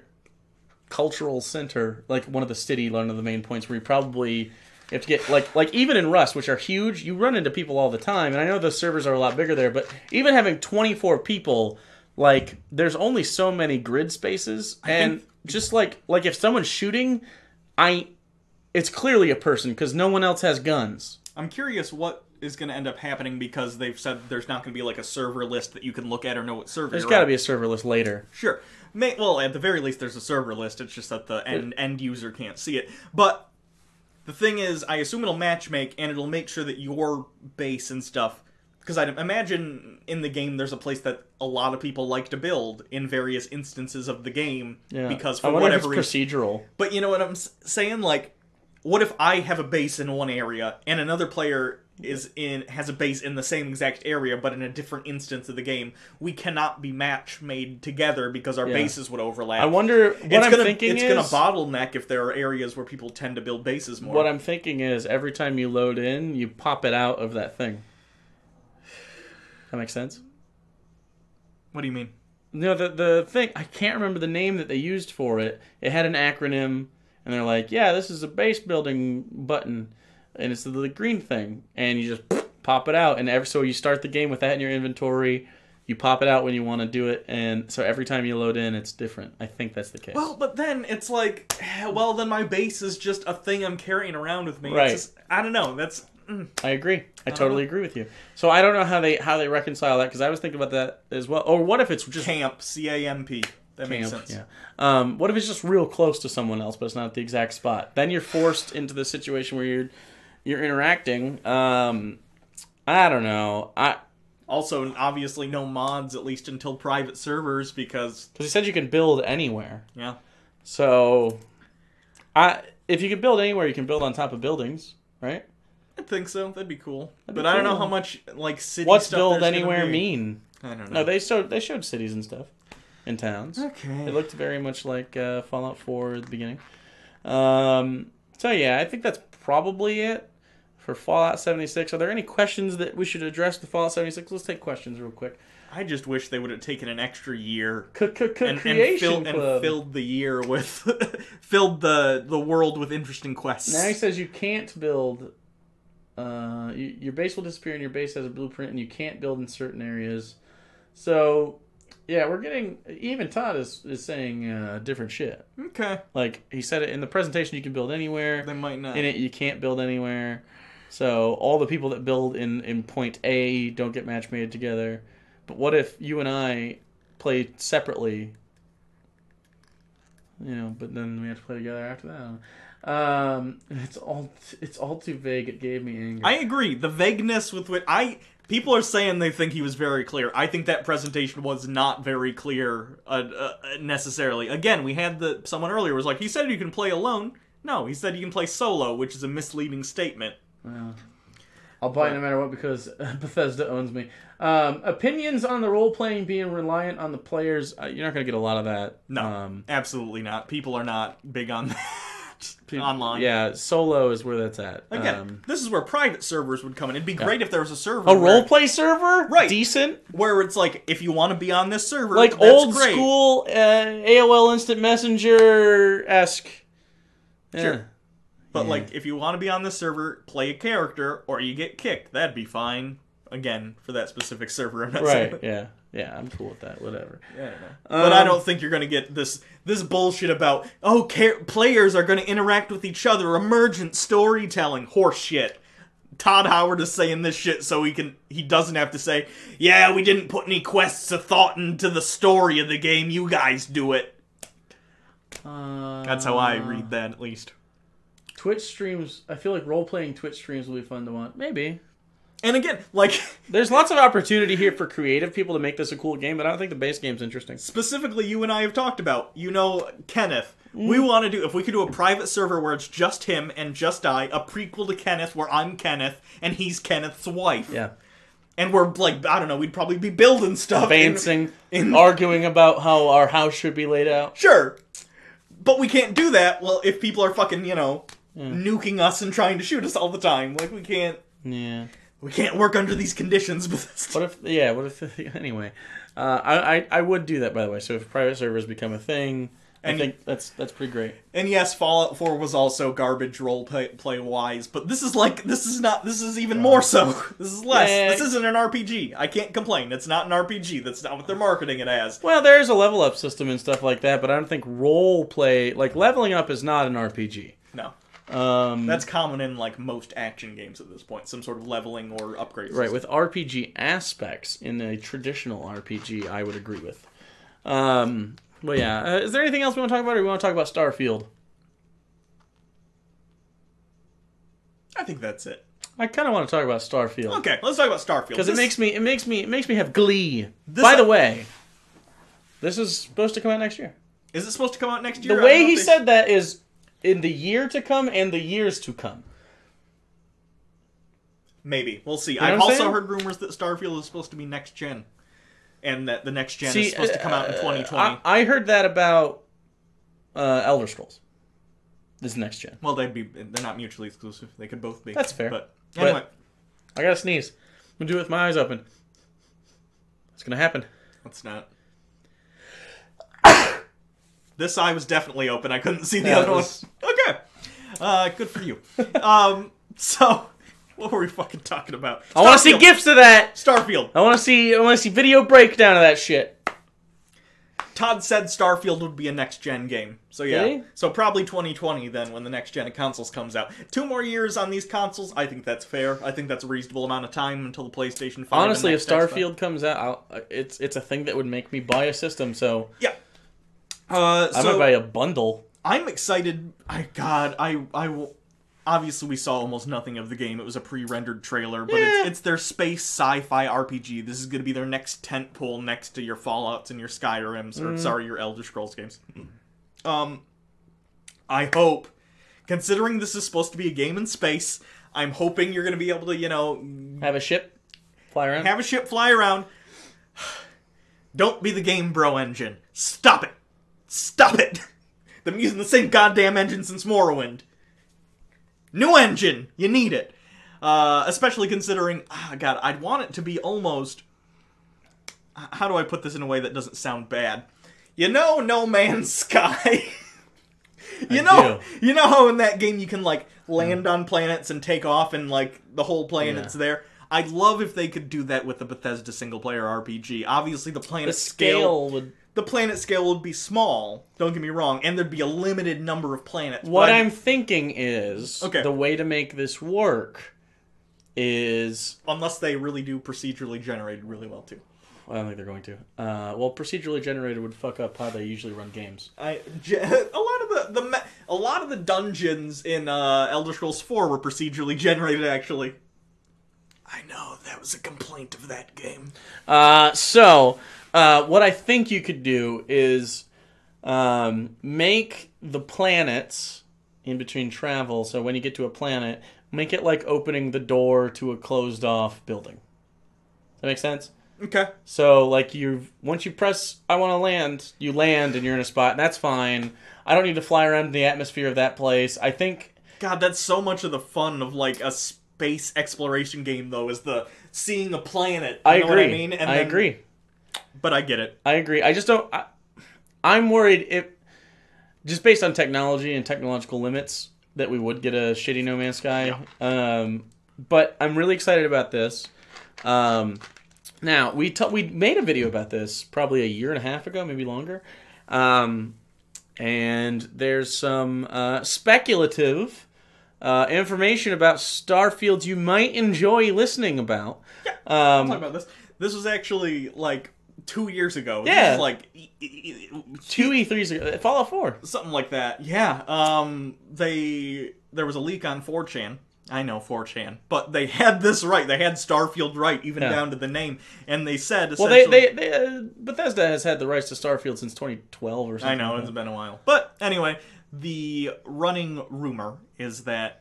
cultural center, like one of the main points where you probably have to get, like even in Rust, which are huge, you run into people all the time, and I know the servers are a lot bigger there, but even having 24 people, like, there's only so many grid spaces, and just like if someone's shooting, it's clearly a person, because no one else has guns. I'm curious what is going to end up happening, because they've said there's not going to be like a server list that you can look at or know what server There's got to be a server list later. Sure. Well, at the very least, there's a server list. It's just that the end user can't see it. But the thing is, I assume it'll matchmake, and it'll make sure that your base and stuff... Because I'd imagine in the game there's a place that a lot of people like to build in various instances of the game. Yeah. Because for whatever reason... procedural. But you know what I'm saying? Like, what if I have a base in one area, and another player has a base in the same exact area, but in a different instance of the game? We cannot be made together because our bases would overlap. I wonder it's going to bottleneck if there are areas where people tend to build bases more. What I'm thinking is every time you load in, you pop it out of that thing. That makes sense? What do you mean? No, the thing, I can't remember the name that they used for it. It had an acronym, and they're like, yeah, this is a base building button. And it's the green thing, and you just pop it out, and so you start the game with that in your inventory, You pop it out when you want to do it, and so every time you load in, it's different. I think that's the case. Well, but then it's like, well, then my base is just a thing I'm carrying around with me. Right. It's just, I don't know. That's. I agree. I totally agree with you. So I don't know how they reconcile that, because I was thinking about that as well. Or what if it's just Camp, CAMP. That makes sense. Yeah. What if it's just real close to someone else, but it's not at the exact spot? Then you're forced into the situation where you're interacting. I don't know. Also, obviously, no mods, at least until private servers, because he said you can build anywhere. Yeah. So, if you can build anywhere, you can build on top of buildings, right? I think so. That'd be cool. But I don't know how much like city What's stuff build there's anywhere gonna be. mean? I don't know. No, they showed cities and stuff in towns. Okay. It looked very much like Fallout 4 at the beginning. So yeah, I think that's probably it for Fallout 76. Are there any questions that we should address with Fallout 76? Let's take questions real quick. I just wish they would have taken an extra year Creation and filled the year with filled the world with interesting quests. Now he says you can't build. Your base will disappear, and your base has a blueprint, and you can't build in certain areas. So, yeah, we're getting. Even Todd is saying different shit. Okay. Like he said it in the presentation, you can build anywhere. They might not. In it, you can't build anywhere. So all the people that build in point A don't get match made together. But what if you and I play separately? You know, but then we have to play together after that. It's all too vague. It gave me anger. I agree. The vagueness with which people are saying they think he was very clear. I think that presentation was not very clear necessarily. Again, we had someone earlier was like, he said you can play alone. No, he said you can play solo, which is a misleading statement. I'll buy it no matter what because Bethesda owns me. Opinions on the role-playing being reliant on the players. You're not going to get a lot of that. No, absolutely not. People are not big on that online. Yeah, solo is where that's at. Again, this is where private servers would come in. It'd be great if there was a server. A role-play server? Right. Decent? Where it's like, if you want to be on this server, like that's old great. school AOL Instant Messenger-esque. Yeah. Sure. But, like, if you want to be on this server, play a character, or you get kicked. That'd be fine. Again, for that specific server. I'm not saying. Yeah. Yeah, I'm cool with that. Whatever. Yeah, I know. But I don't think you're going to get this bullshit about, players are going to interact with each other. Emergent storytelling. Horse shit. Todd Howard is saying this shit so he doesn't have to say, yeah, we didn't put any quests of thought into the story of the game. You guys do it. That's how I read that, at least. Twitch streams, I feel like role-playing Twitch streams will be fun to watch. Maybe. And again, like... There's lots of opportunity here for creative people to make this a cool game, but I don't think the base game's interesting. Specifically, you and I have talked about, Kenneth. We want to do, if we could do a private server where it's just him and just I, a prequel to Kenneth where I'm Kenneth and he's Kenneth's wife. Yeah. And we're, like, I don't know, we'd probably be building stuff. Advancing, arguing about how our house should be laid out. Sure. But we can't do that, well, if people are fucking, nuking us and trying to shoot us all the time. Like, we can't... Yeah. We can't work under these conditions. Anyway. I would do that, by the way. So if private servers become a thing, I think that's pretty great. And yes, Fallout 4 was also garbage role play wise, but this is even more so. This is less. This isn't an RPG. I can't complain. It's not an RPG. That's not what they're marketing it as. Well, there's a level up system and stuff like that, but I don't think role play, like leveling up is not an RPG. No. That's common in like most action games at this point, some sort of leveling or upgrade system. Right, with RPG aspects in a traditional RPG, I would agree with. Well, yeah. Is there anything else we want to talk about, or we want to talk about Starfield? I think that's it. I kind of want to talk about Starfield. Okay, let's talk about Starfield because it makes me have glee. By the way, this is supposed to come out next year. Is it supposed to come out next year? The way he said that is in the year to come and the years to come. Maybe. We'll see. You know I've also heard rumors that Starfield is supposed to be next gen. And that the next gen is supposed to come out in 2020. I heard that about Elder Scrolls. This is next gen. Well, they're not mutually exclusive. They could both be. That's fair. But anyway. I gotta sneeze. I'm gonna do it with my eyes open. It's gonna happen. It's not. This eye was definitely open. I couldn't see the other one. Okay. Good for you. So, What were we fucking talking about? I want to see GIFs of that. Starfield. I want to see video breakdown of that shit. Todd said Starfield would be a next-gen game. So yeah. Really? So probably 2020 then when the next-gen of consoles comes out. 2 more years on these consoles, I think that's fair. I think that's a reasonable amount of time until the PlayStation 5. Honestly, if Starfield comes out, it's a thing that would make me buy a system, so... Yeah. I might buy a bundle. I'm excited. Obviously, we saw almost nothing of the game. It was a pre-rendered trailer, but it's their space sci-fi RPG. This is going to be their next tentpole next to your Fallouts and your Skyrims, or your Elder Scrolls games. I hope, considering this is supposed to be a game in space, I'm hoping you're going to be able to, have a ship fly around. Have a ship fly around. Don't be the Game Bro engine. Stop it. Stop it. They've been using the same goddamn engine since Morrowind. New engine! You need it. Especially considering, God, I'd want it to be almost... How do I put this in a way that doesn't sound bad? No Man's Sky. You know how in that game you can, land on planets and take off and, the whole planet's there? I'd love if they could do that with the Bethesda single-player RPG. Obviously, the planet scale would... The planet scale would be small, don't get me wrong, and there'd be a limited number of planets. What I'm thinking is, the way to make this work is... Unless they really do procedurally generated really well, too. I don't think they're going to. Well, procedurally generated would fuck up how they usually run games. A lot of the dungeons in Elder Scrolls 4 were procedurally generated, actually. I know, that was a complaint of that game. What I think you could do is make the planets in between travel, so when you get to a planet, make it like opening the door to a closed-off building. Does that make sense? Okay. So, once you press, I want to land, you land and you're in a spot, and that's fine. I don't need to fly around in the atmosphere of that place. I think... God, that's so much of the fun of, a space exploration game, though, is the seeing a planet. I agree. What I mean? And I agree. But I get it. I agree. I just don't... I'm worried if... Just based on technology and technological limits, that we would get a shitty No Man's Sky. Yeah. But I'm really excited about this. Now, we made a video about this probably a year and a half ago, maybe longer. And there's some speculative information about Starfield you might enjoy listening about. Yeah, I'll talk about this. This was actually, 2 years ago. Yeah. This is 2 E3s ago. Fallout 4. Something like that. Yeah. There was a leak on 4chan. I know 4chan. But they had this right. They had Starfield right, even down to the name. And they said, essentially... Well, Bethesda has had the rights to Starfield since 2012 or something. I know, it's been a while. But, anyway, the running rumor is that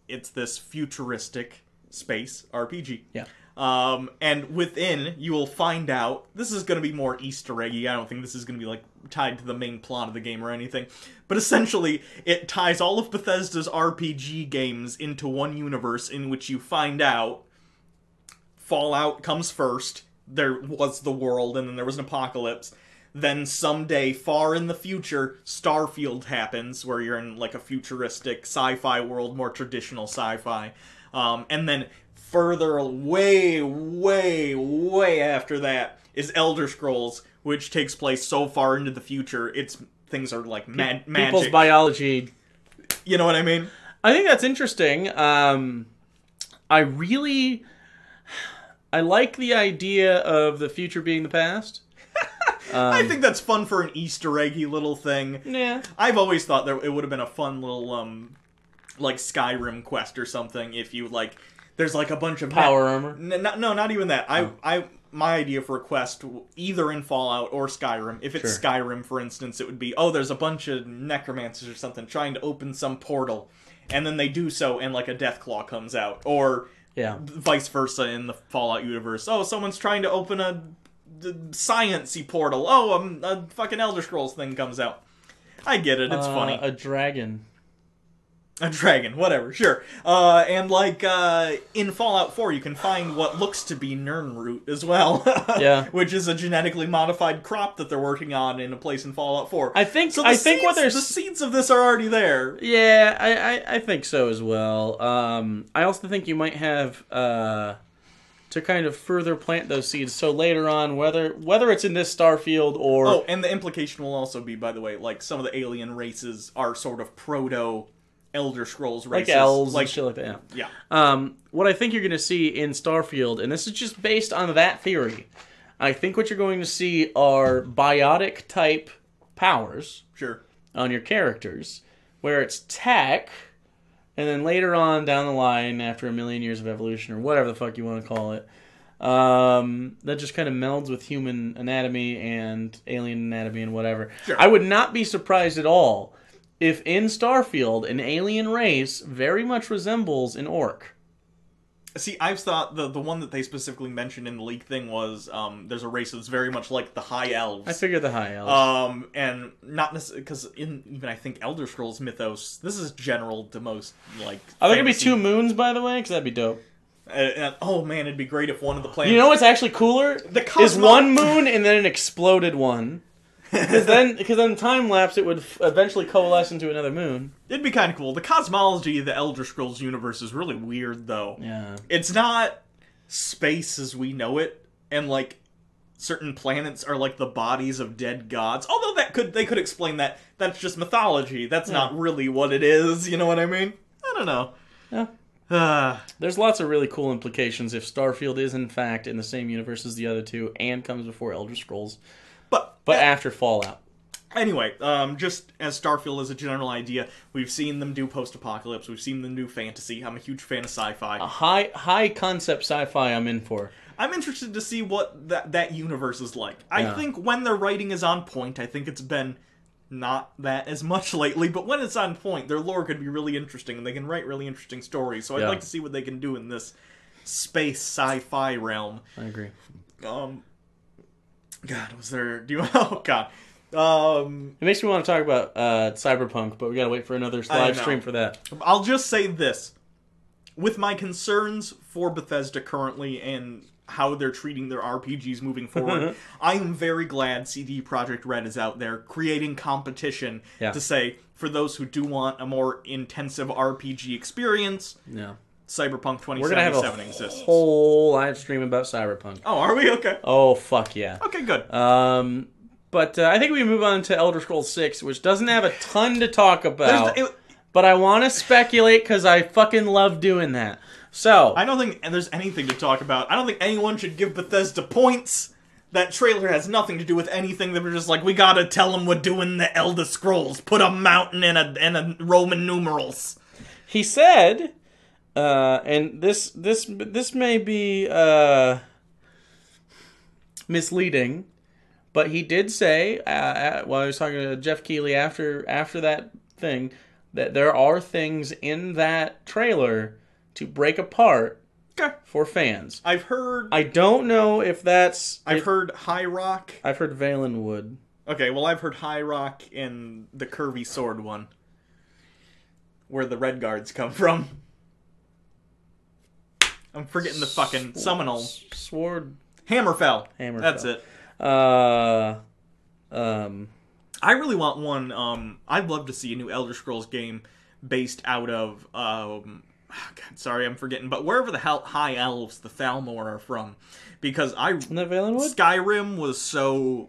it's this futuristic space RPG. Yeah. And within, you will find out, this is going to be more Easter eggy, I don't think this is going to be, tied to the main plot of the game or anything, but essentially, it ties all of Bethesda's RPG games into one universe in which you find out Fallout comes first, there was the world, and then there was an apocalypse, then someday, far in the future, Starfield happens, where you're in, a futuristic sci-fi world, more traditional sci-fi, and then... Further, way after that is Elder Scrolls, which takes place so far into the future, things are magic. People's biology. You know what I mean? I think that's interesting. I like the idea of the future being the past. I think that's fun for an Easter eggy little thing. Yeah. I've always thought that it would have been a fun little, Skyrim quest or something if you, there's a bunch of power armor. No, not even that. My idea for a quest, either in Fallout or Skyrim. If it's Skyrim, for instance, it would be there's a bunch of necromancers or something trying to open some portal, and then they do so, and a Deathclaw comes out, or vice versa in the Fallout universe. Someone's trying to open a science-y portal. A fucking Elder Scrolls thing comes out. I get it. It's funny. A dragon. A dragon, whatever, sure. And like in Fallout 4, you can find what looks to be Nirnroot as well. Yeah. Which is a genetically modified crop that they're working on in a place in Fallout 4. I think so. The Seeds of this are already there. Yeah, I think so as well. I also think you might have to kind of further plant those seeds. So later on, whether it's in this Starfield or... Oh, and the implication will also be, by the way, like some of the alien races are sort of proto Elder Scrolls races. Like elves and shit like that. Yeah. What I think you're going to see in Starfield, and this is just based on that theory, I think what you're going to see are biotic type powers. Sure. On your characters, where it's tech... And then later on down the line, after a million years of evolution, or whatever the fuck you want to call it, that just kind of melds with human anatomy and alien anatomy and whatever. Sure. I would not be surprised at all if in Starfield, an alien race very much resembles an orc. See, I've thought the one that they specifically mentioned in the leak thing was there's a race that's very much like the High Elves. I figured the High Elves. And not necessarily because in even I think Elder Scrolls mythos, this is general to most like. Are there gonna be 2 moons, by the way? Because that'd be dope. Oh man, it'd be great if one of the planets. You know what's actually cooler? Is one moon and then an exploded one. Because then time lapse, it would eventually coalesce into another moon. It'd be kind of cool. The cosmology of the Elder Scrolls universe is really weird, though. Yeah. It's not space as we know it, and like certain planets are like the bodies of dead gods. Although they could explain that that's just mythology. That's not really what it is. You know what I mean? I don't know. Yeah. There's lots of really cool implications if Starfield is in fact in the same universe as the other two and comes before Elder Scrolls. But after Fallout. Anyway, just as Starfield is a general idea, we've seen them do post-apocalypse, we've seen them do fantasy. I'm a huge fan of sci-fi. A high concept sci-fi I'm in for. I'm interested to see what that universe is like. I think when their writing is on point, I think it's been not that as much lately, but when it's on point, their lore could be really interesting, and they can write really interesting stories, so I'd like to see what they can do in this space sci-fi realm. I agree. God, was there... Oh, God. It makes me want to talk about Cyberpunk, but we gotta wait for another live stream for that. I'll just say this. With my concerns for Bethesda currently and how they're treating their RPGs moving forward, I am very glad CD Projekt Red is out there creating competition to say, for those who do want a more intensive RPG experience... Yeah. Cyberpunk 2077 We're gonna have a exists. Whole live stream about Cyberpunk. Oh, are we? Okay. Oh, fuck yeah. Okay, good. But I think we move on to Elder Scrolls 6, which doesn't have a ton to talk about. But I want to speculate because I fucking love doing that. So I don't think there's anything to talk about. I don't think anyone should give Bethesda points. That trailer has nothing to do with anything. They were just like, we gotta tell them we're doing the Elder Scrolls. Put a mountain and a Roman numerals. He said... and this may be misleading, but he did say while I was talking to Jeff Keighley after that thing that there are things in that trailer to break apart for fans. I've heard. I don't know if that's. I've heard High Rock. I've heard Valenwood. Okay, well I've heard High Rock in the curvy sword one, where the Red Guards come from. I'm forgetting the fucking Seminole. Sword. Hammerfell. That's it. I really want one. I'd love to see a new Elder Scrolls game based out of... God, sorry, I'm forgetting. But wherever the hell High Elves, the Thalmor, are from. Because Isn't that Valenwood? Skyrim was so...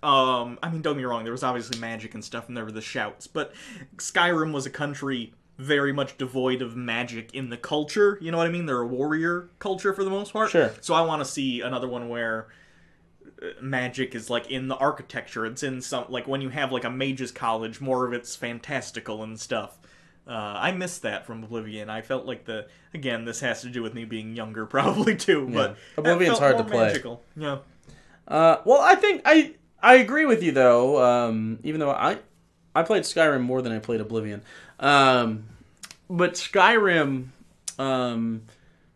I mean, don't get me wrong. There was obviously magic and stuff, and there were the shouts. But Skyrim was a country... very much devoid of magic in the culture. You know what I mean? They're a warrior culture for the most part. Sure. So I want to see another one where magic is like in the architecture. It's in some, like when you have like a mage's college, more of it's fantastical and stuff. I missed that from Oblivion. I felt like again, this has to do with me being younger probably too, but Oblivion's hard to play. Magical. Yeah. Well, I think I agree with you though, even though I played Skyrim more than I played Oblivion. But Skyrim,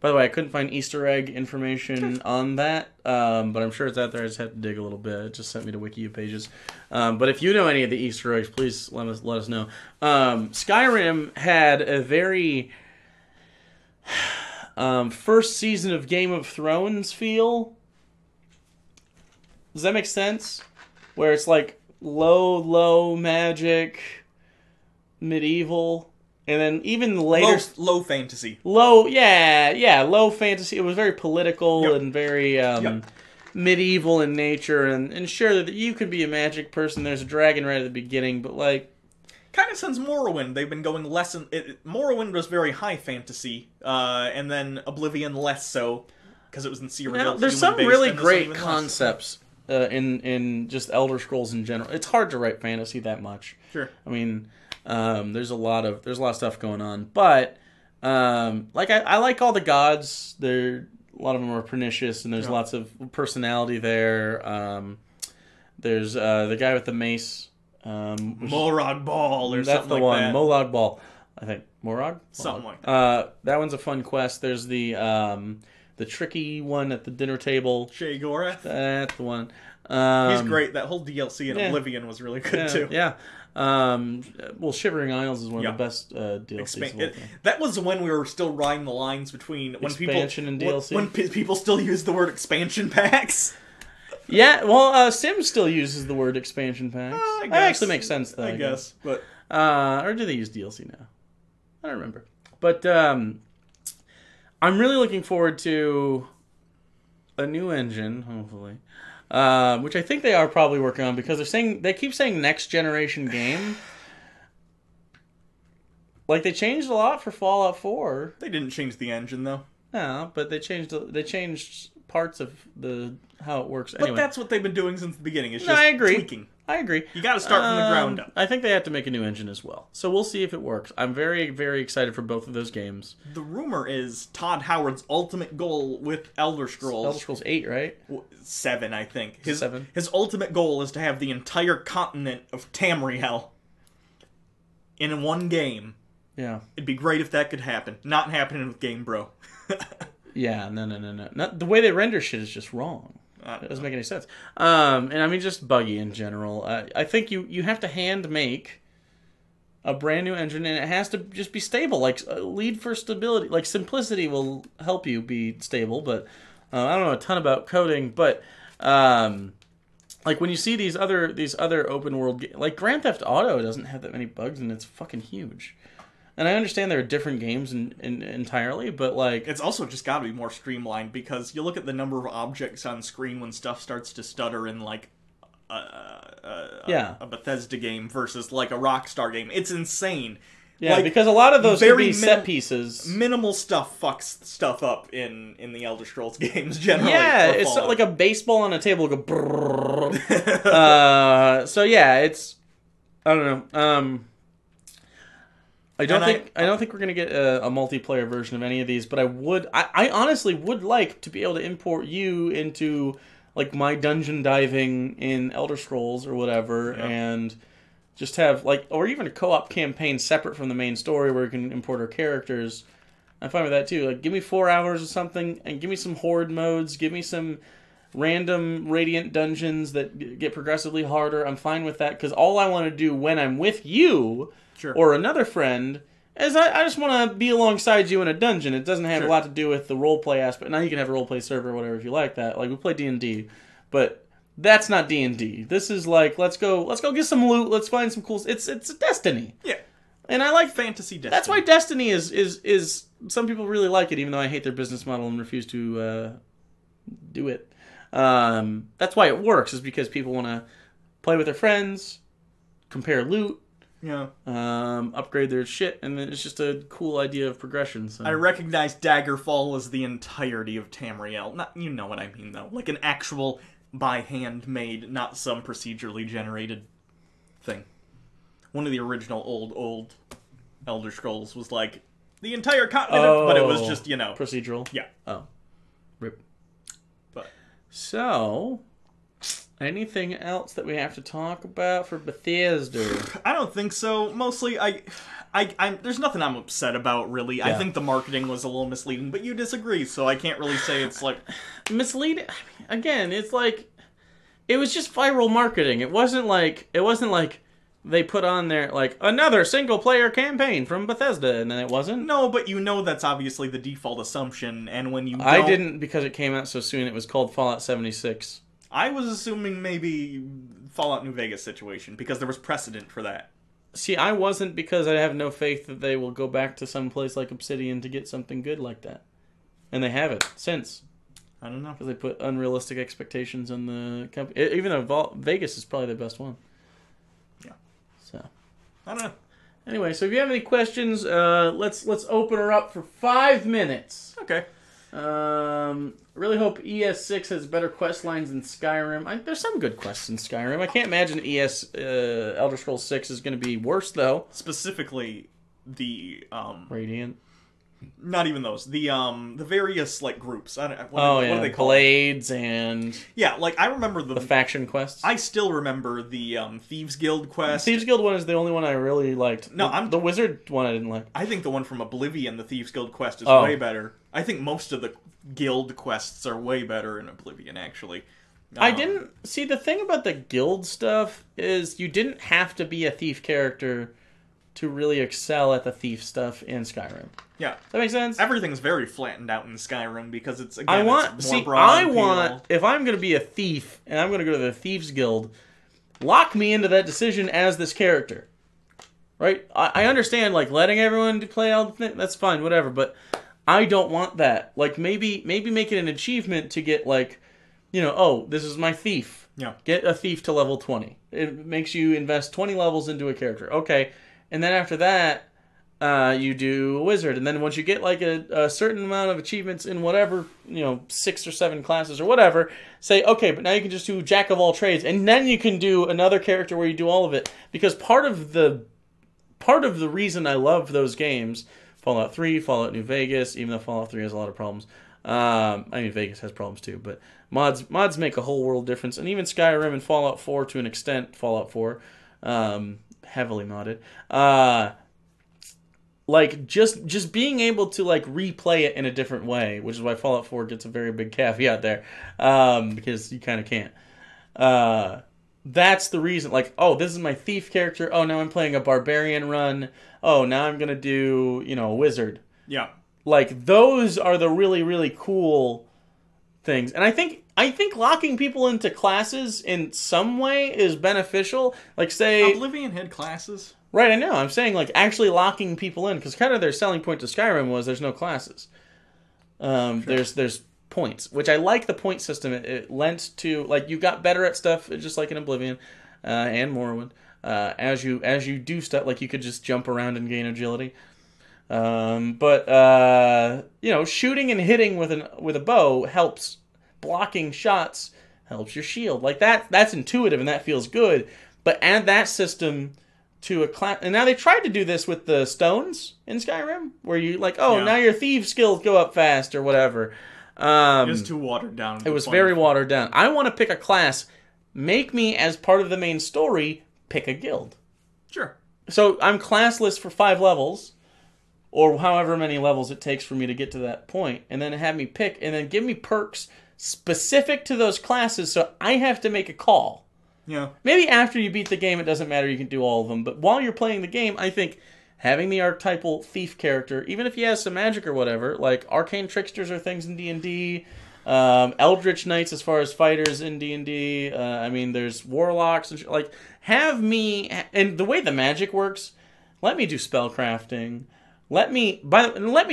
By the way, I couldn't find Easter egg information on that, but I'm sure it's out there. I just had to dig a little bit. It just sent me to Wiki pages. But if you know any of the Easter eggs, please let us know. Skyrim had a very first season of Game of Thrones feel. Does that make sense? Where it's like low magic, medieval. And then even later... Low fantasy. Low fantasy. It was very political and very medieval in nature. And sure, that you could be a magic person. There's a dragon right at the beginning, but like... Kind of since Morrowind, they've been going less... Morrowind was very high fantasy, and then Oblivion less so, because it was in Cyrodiil. There's some really great concepts in just Elder Scrolls in general. It's hard to write fantasy that much. Sure. I mean... there's a lot of stuff going on, but like I like all the gods. A lot of them are pernicious, and there's lots of personality there. There's the guy with the mace, Morag Ball, or that's something the like one. that. Molag Ball, I think. Morag, something like that. That one's a fun quest. There's the tricky one at the dinner table. Sheogorath. That's the one. He's great. That whole DLC in Oblivion was really good too. Yeah. Well, Shivering Isles is one of the best DLCs. That was when we were still riding the lines between expansion and DLC. When people still use the word expansion packs. Yeah, well, Sims still uses the word expansion packs. That actually makes sense, though. I guess, but or do they use DLC now? I don't remember. But I'm really looking forward to a new engine, hopefully. Which I think they are probably working on, because they keep saying next generation game. Like, they changed a lot for Fallout 4. They didn't change the engine though. No, but they changed parts of how it works. Anyway. But that's what they've been doing since the beginning. It's No, just I agree. tweaking. I agree. You got to start from the ground up. I think they have to make a new engine as well. So we'll see if it works. I'm very, very excited for both of those games. The rumor is Todd Howard's ultimate goal with Elder Scrolls... Elder Scrolls 8, right? 7, I think. 7? His ultimate goal is to have the entire continent of Tamriel in one game. Yeah. It'd be great if that could happen. Not happening with Game Bro. Yeah, no. The way they render shit is just wrong. It doesn't make any sense. And I mean, just buggy in general. I think you have to hand make a brand new engine, and it has to just be stable. Like, lead for stability. Like, simplicity will help you be stable, but I don't know a ton about coding. But like, when you see these other open world like Grand Theft Auto doesn't have that many bugs, and it's fucking huge. And I understand there are different games entirely, but like... It's also just got to be more streamlined, because you look at the number of objects on screen when stuff starts to stutter in, like, a Bethesda game versus, like, a Rockstar game. It's insane. Yeah, like, because a lot of those could be set pieces. Minimal stuff fucks stuff up in the Elder Scrolls games, generally. Yeah, it's like a baseball on a table will go brrrr. So, yeah, it's... I don't know. I don't think we're gonna get a multiplayer version of any of these, but I honestly would like to be able to import you into, like, my dungeon diving in Elder Scrolls or whatever, and just have, like, or even a co-op campaign separate from the main story where we can import our characters. I'm fine with that too. Like, give me 4 hours or something, and give me some horde modes, give me some random radiant dungeons that get progressively harder. I'm fine with that, because all I want to do when I'm with you... Sure. Or another friend, is I just want to be alongside you in a dungeon. It doesn't have a lot to do with the roleplay aspect. Now you can have a roleplay server or whatever if you like that. Like, we play D&D, but that's not D&D. This is like, let's go get some loot. Let's find some cool. It's Destiny. Yeah, and I like fantasy Destiny. That's why Destiny is some people really like it, even though I hate their business model and refuse to do it. That's why it works, is because people want to play with their friends, compare loot. Yeah. Upgrade their shit, and then it's just a cool idea of progression. So. I recognize Daggerfall as the entirety of Tamriel. Not, you know what I mean, though. Like an actual by hand made, not some procedurally generated thing. One of the original old Elder Scrolls was like the entire continent, but it was just, procedural. Yeah. Oh. Rip. But so Anything else that we have to talk about for Bethesda? I don't think so. Mostly, I'm there's nothing I'm upset about, really. Yeah. I think the marketing was a little misleading, but you disagree, so I can't really say it's like... Misleading? Again, it's like... It was just viral marketing. It wasn't like they put on there, like, another single-player campaign from Bethesda, and then it wasn't. No, but you know that's obviously the default assumption, and when you don't... I didn't, because it came out so soon. It was called Fallout 76. I was assuming maybe Fallout New Vegas situation, because there was precedent for that. See, I wasn't, because I have no faith that they will go back to some place like Obsidian to get something good like that. And they haven't since. I don't know. Because they put unrealistic expectations on the company. Even though Vegas is probably the best one. Yeah. So. I don't know. Anyway, so if you have any questions, let's open her up for 5 minutes. Okay. Really hope ES6 has better quest lines than Skyrim. There's some good quests in Skyrim. I can't imagine Elder Scrolls 6 is going to be worse, though. Specifically, the Radiant. Not even those. The various like groups. What Yeah, do they call Blades and yeah, like I remember the faction quests. I still remember the Thieves Guild quest. Thieves Guild one is the only one I really liked. No, the Wizard one I didn't like. I think the one from Oblivion, the Thieves Guild quest, is way better. I think most of the guild quests are way better in Oblivion, actually. I didn't see the thing about the guild stuff is you didn't have to be a thief character to really excel at the thief stuff in Skyrim. Yeah. Does that make sense? Everything's very flattened out in Skyrim because it's, again, I want, it's more broad appeal. If I'm going to be a thief and I'm going to go to the Thieves Guild, lock me into that decision as this character. Right? I understand, like, letting everyone play all the things, that's fine, whatever, but I don't want that. Like, maybe make it an achievement to get, like, oh, this is my thief. Yeah. Get a thief to level 20. It makes you invest 20 levels into a character. Okay. And then after that, you do a wizard. And then once you get like a certain amount of achievements in whatever, 6 or 7 classes or whatever, say, okay, but now you can just do jack of all trades. And then you can do another character where you do all of it. Because part of the reason I love those games, Fallout 3, Fallout New Vegas, even though Fallout 3 has a lot of problems. Vegas has problems too, but mods make a whole world difference. And even Skyrim and Fallout 4 to an extent, Fallout 4, heavily modded. Like just being able to like replay it in a different way, which is why Fallout 4 gets a very big caveat there, because you kind of can't. That's the reason. Like, oh, this is my thief character. Oh, now I'm playing a barbarian run. Oh, now I'm gonna do a wizard. Yeah. Like those are the really really cool things, and I think locking people into classes in some way is beneficial. Like, say... Oblivion had classes? Right, I know. I'm saying, like, actually locking people in, because kind of their selling point to Skyrim was there's no classes. Sure. There's points, which I like the point system. It lent to... Like, you got better at stuff, just like in Oblivion and Morrowind. As you do stuff, like, you could just jump around and gain agility. But shooting and hitting with a bow helps. Blocking shots helps your shield. Like that's intuitive and that feels good. But add that system to a class, and now they tried to do this with the stones in Skyrim, where you now your thief skills go up fast or whatever. It was too watered down. It was very watered down. I want to pick a class. Make me, as part of the main story, pick a guild. Sure. So I'm classless for 5 levels. Or however many levels it takes for me to get to that point, and then have me pick, and then give me perks specific to those classes, so I have to make a call. Yeah. Maybe after you beat the game, it doesn't matter, you can do all of them, but while you're playing the game, I think having the archetypal thief character, even if he has some magic or whatever, like arcane tricksters are things in D&D, eldritch knights as far as fighters in D&D, there's warlocks, and have me, and the way the magic works, let me do spellcrafting. Let me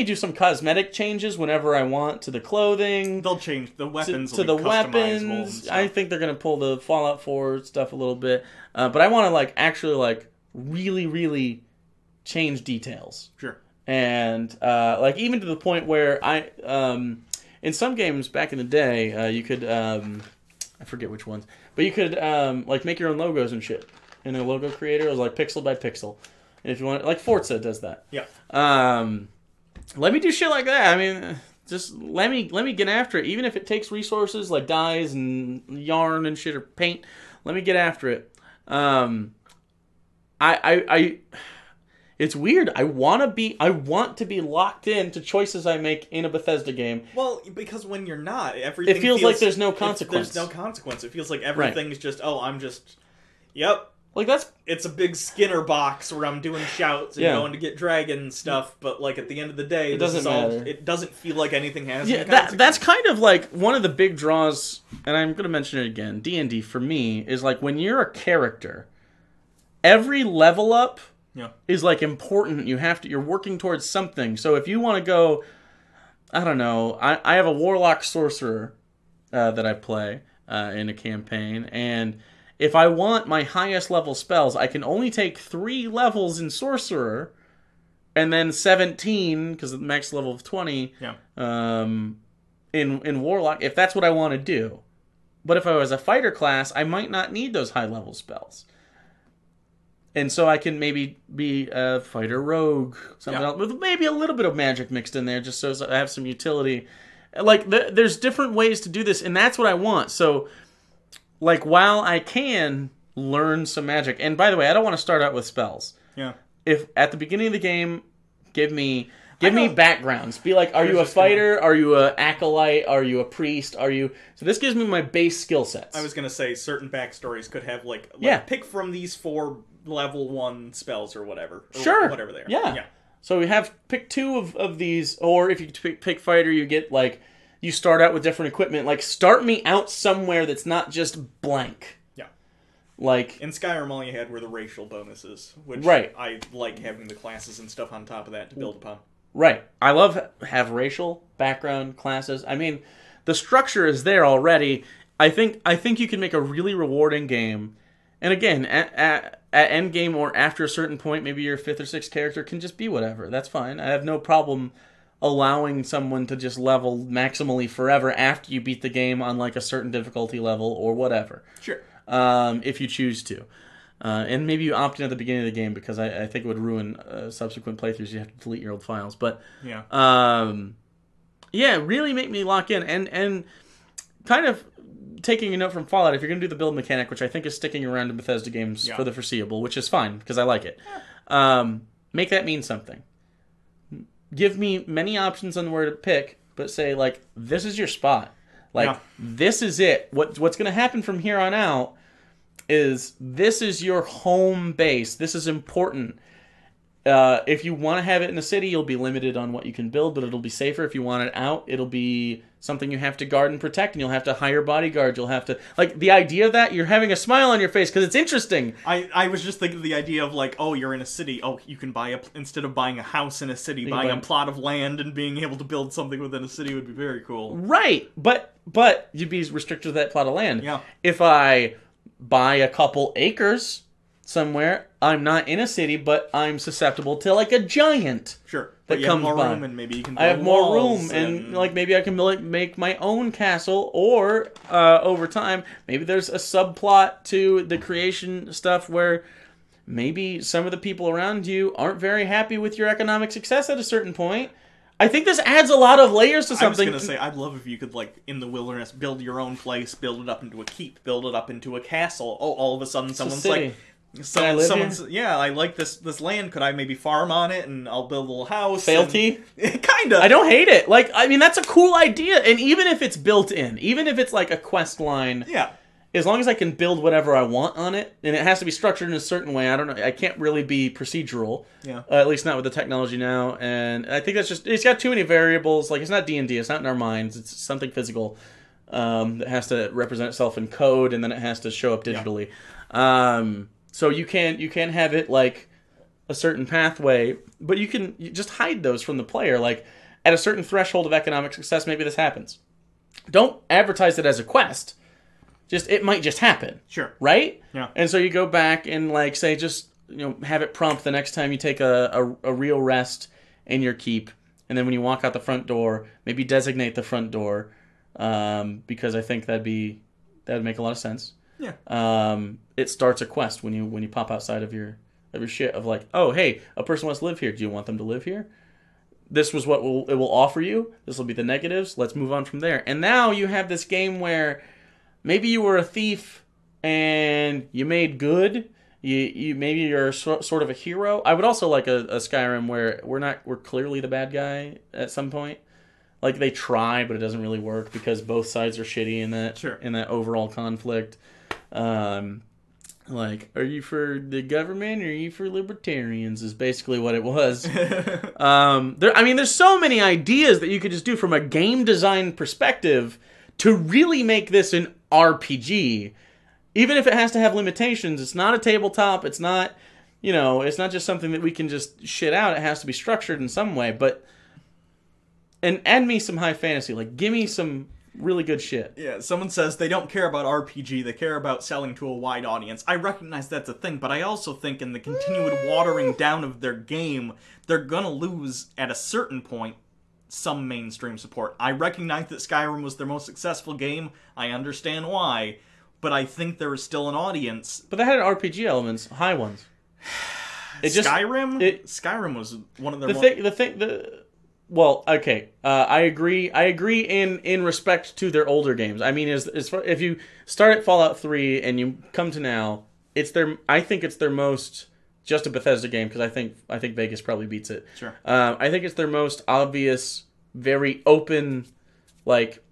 do some cosmetic changes whenever I want to the clothing. They'll change the weapons. To the weapons. I think they're going to pull the Fallout 4 stuff a little bit. But I want to actually really, really change details. Sure. And even to the point where in some games back in the day, you could I forget which ones, but you could make your own logos and shit in a logo creator. It was pixel by pixel. And if you want, Forza does that. Yeah. Let me do shit like that. just let me get after it, even if it takes resources like dyes and yarn and shit or paint. Let me get after it. It's weird. I want to be locked in to choices I make in a Bethesda game. Well, because when you're not, everything it feels like there's no consequence. There's no consequence. It feels like everything's just, yep. Like it's a big Skinner box where I'm doing shouts and going to get dragon stuff, but like at the end of the day, it doesn't matter. It doesn't feel like anything has. Yeah, that's kind of like one of the big draws, and I'm going to mention it again. D&D for me is like when you're a character, every level up is like important. You're working towards something. So if you want to go, I don't know, I have a warlock sorcerer that I play in a campaign, and if I want my highest level spells, I can only take 3 levels in Sorcerer, and then 17, because the max level of 20, in Warlock, if that's what I want to do. But if I was a fighter class, I might not need those high level spells. And so I can maybe be a fighter rogue, something else, with maybe a little bit of magic mixed in there, just so I have some utility. Like, there's different ways to do this, and that's what I want. So, like, while I can learn some magic, and by the way, I don't want to start out with spells. Yeah. If at the beginning of the game, give me backgrounds. Be like, are you a fighter? Are you an acolyte? Are you a priest? So this gives me my base skill sets. I was gonna say certain backstories could have like pick from these 4 level 1 spells or whatever. Or whatever they are. Yeah. So we have pick 2 of these, or if you pick fighter, you get like. You start out with different equipment. Like, start me out somewhere that's not just blank. Yeah. Like... In Skyrim, all you had were the racial bonuses, which I like having the classes and stuff on top of that to build upon. Right. I love have racial background classes. I mean, the structure is there already. I think you can make a really rewarding game. And again, at endgame or after a certain point, maybe your 5th or 6th character can just be whatever. That's fine. I have no problem allowing someone to just level maximally forever after you beat the game on like a certain difficulty level or whatever. Sure. If you choose to. And maybe you opt in at the beginning of the game because I think it would ruin subsequent playthroughs. You have to delete your old files. But really make me lock in. And kind of taking a note from Fallout, if you're going to do the build mechanic, which I think is sticking around in Bethesda games for the foreseeable, which is fine because I like it, make that mean something. Give me many options on where to pick, but say, like, this is your spot. Like, this is it. What's going to happen from here on out is this is your home base. This is important. If you want to have it in the city, you'll be limited on what you can build, but it'll be safer. If you want it out, it'll be something you have to guard and protect, and you'll have to hire bodyguards. You'll have to... Like, the idea of that, you're having a smile on your face because it's interesting. I was just thinking of the idea of, like, you're in a city. You can buy instead of buying a house in a city, buying a plot of land and being able to build something within a city would be very cool. Right, but you'd be restricted to that plot of land. Yeah. If I buy a couple acres somewhere, I'm not in a city, but I'm susceptible to like a giant. Sure. That comes more by. room and maybe you can I have more room and like maybe I can make my own castle, or over time maybe there's a subplot to the creation stuff where maybe some of the people around you aren't very happy with your economic success at a certain point. I think this adds a lot of layers to something. I was going to say, I'd love if you could, like, in the wilderness, build your own place, build it up into a keep, build it up into a castle. Oh, all of a sudden someone's like... I like this land. Could I maybe farm on it and I'll build a little house? Fealty? Kind of. I don't hate it. Like, I mean, that's a cool idea. And even if it's built in, even if it's like a quest line... Yeah. As long as I can build whatever I want on it, and it has to be structured in a certain way. I don't know. I can't really be procedural. Yeah. At least not with the technology now. And I think that's just... It's got too many variables. Like, it's not D&D. It's not in our minds. It's something physical that has to represent itself in code, and then it has to show up digitally. Yeah. So you can have it, like, a certain pathway, but you just hide those from the player. Like, at a certain threshold of economic success, maybe this happens. Don't advertise it as a quest. It might just happen. Sure. Right? Yeah. And so you go back and, like, say, just, have it prompt the next time you take a real rest in your keep. And then when you walk out the front door, maybe designate the front door, because I think that would make a lot of sense. Yeah. It starts a quest when you pop outside of your shit of like, oh, hey, a person wants to live here. Do you want them to live here? this was what it will offer you. This will be the negatives. Let's move on from there. And now you have this game where maybe you were a thief and you made good. You maybe you're sort of a hero. I would also like a Skyrim where we're clearly the bad guy at some point. Like they try, but it doesn't really work because both sides are shitty in that overall conflict. Like, are you for the government or are you for libertarians? Is basically what it was. There's so many ideas that you could just do from a game design perspective to really make this an RPG. Even if it has to have limitations, it's not a tabletop. It's not, it's not just something that we can just shit out. It has to be structured in some way. And add me some high fantasy. Like, give me some really good shit. Yeah, someone says they don't care about RPG, they care about selling to a wide audience. I recognize that's a thing, but I also think in the continued watering down of their game, they're gonna lose, at a certain point, some mainstream support. I recognize that Skyrim was their most successful game. I understand why. But I think there is still an audience. But they had RPG elements, high ones. Skyrim was one of their Well, okay. I agree. I agree in respect to their older games. I mean, if you start at Fallout 3 and you come to now, I think it's their most just a Bethesda game because I think Vegas probably beats it. Sure. I think it's their most obvious, very open, like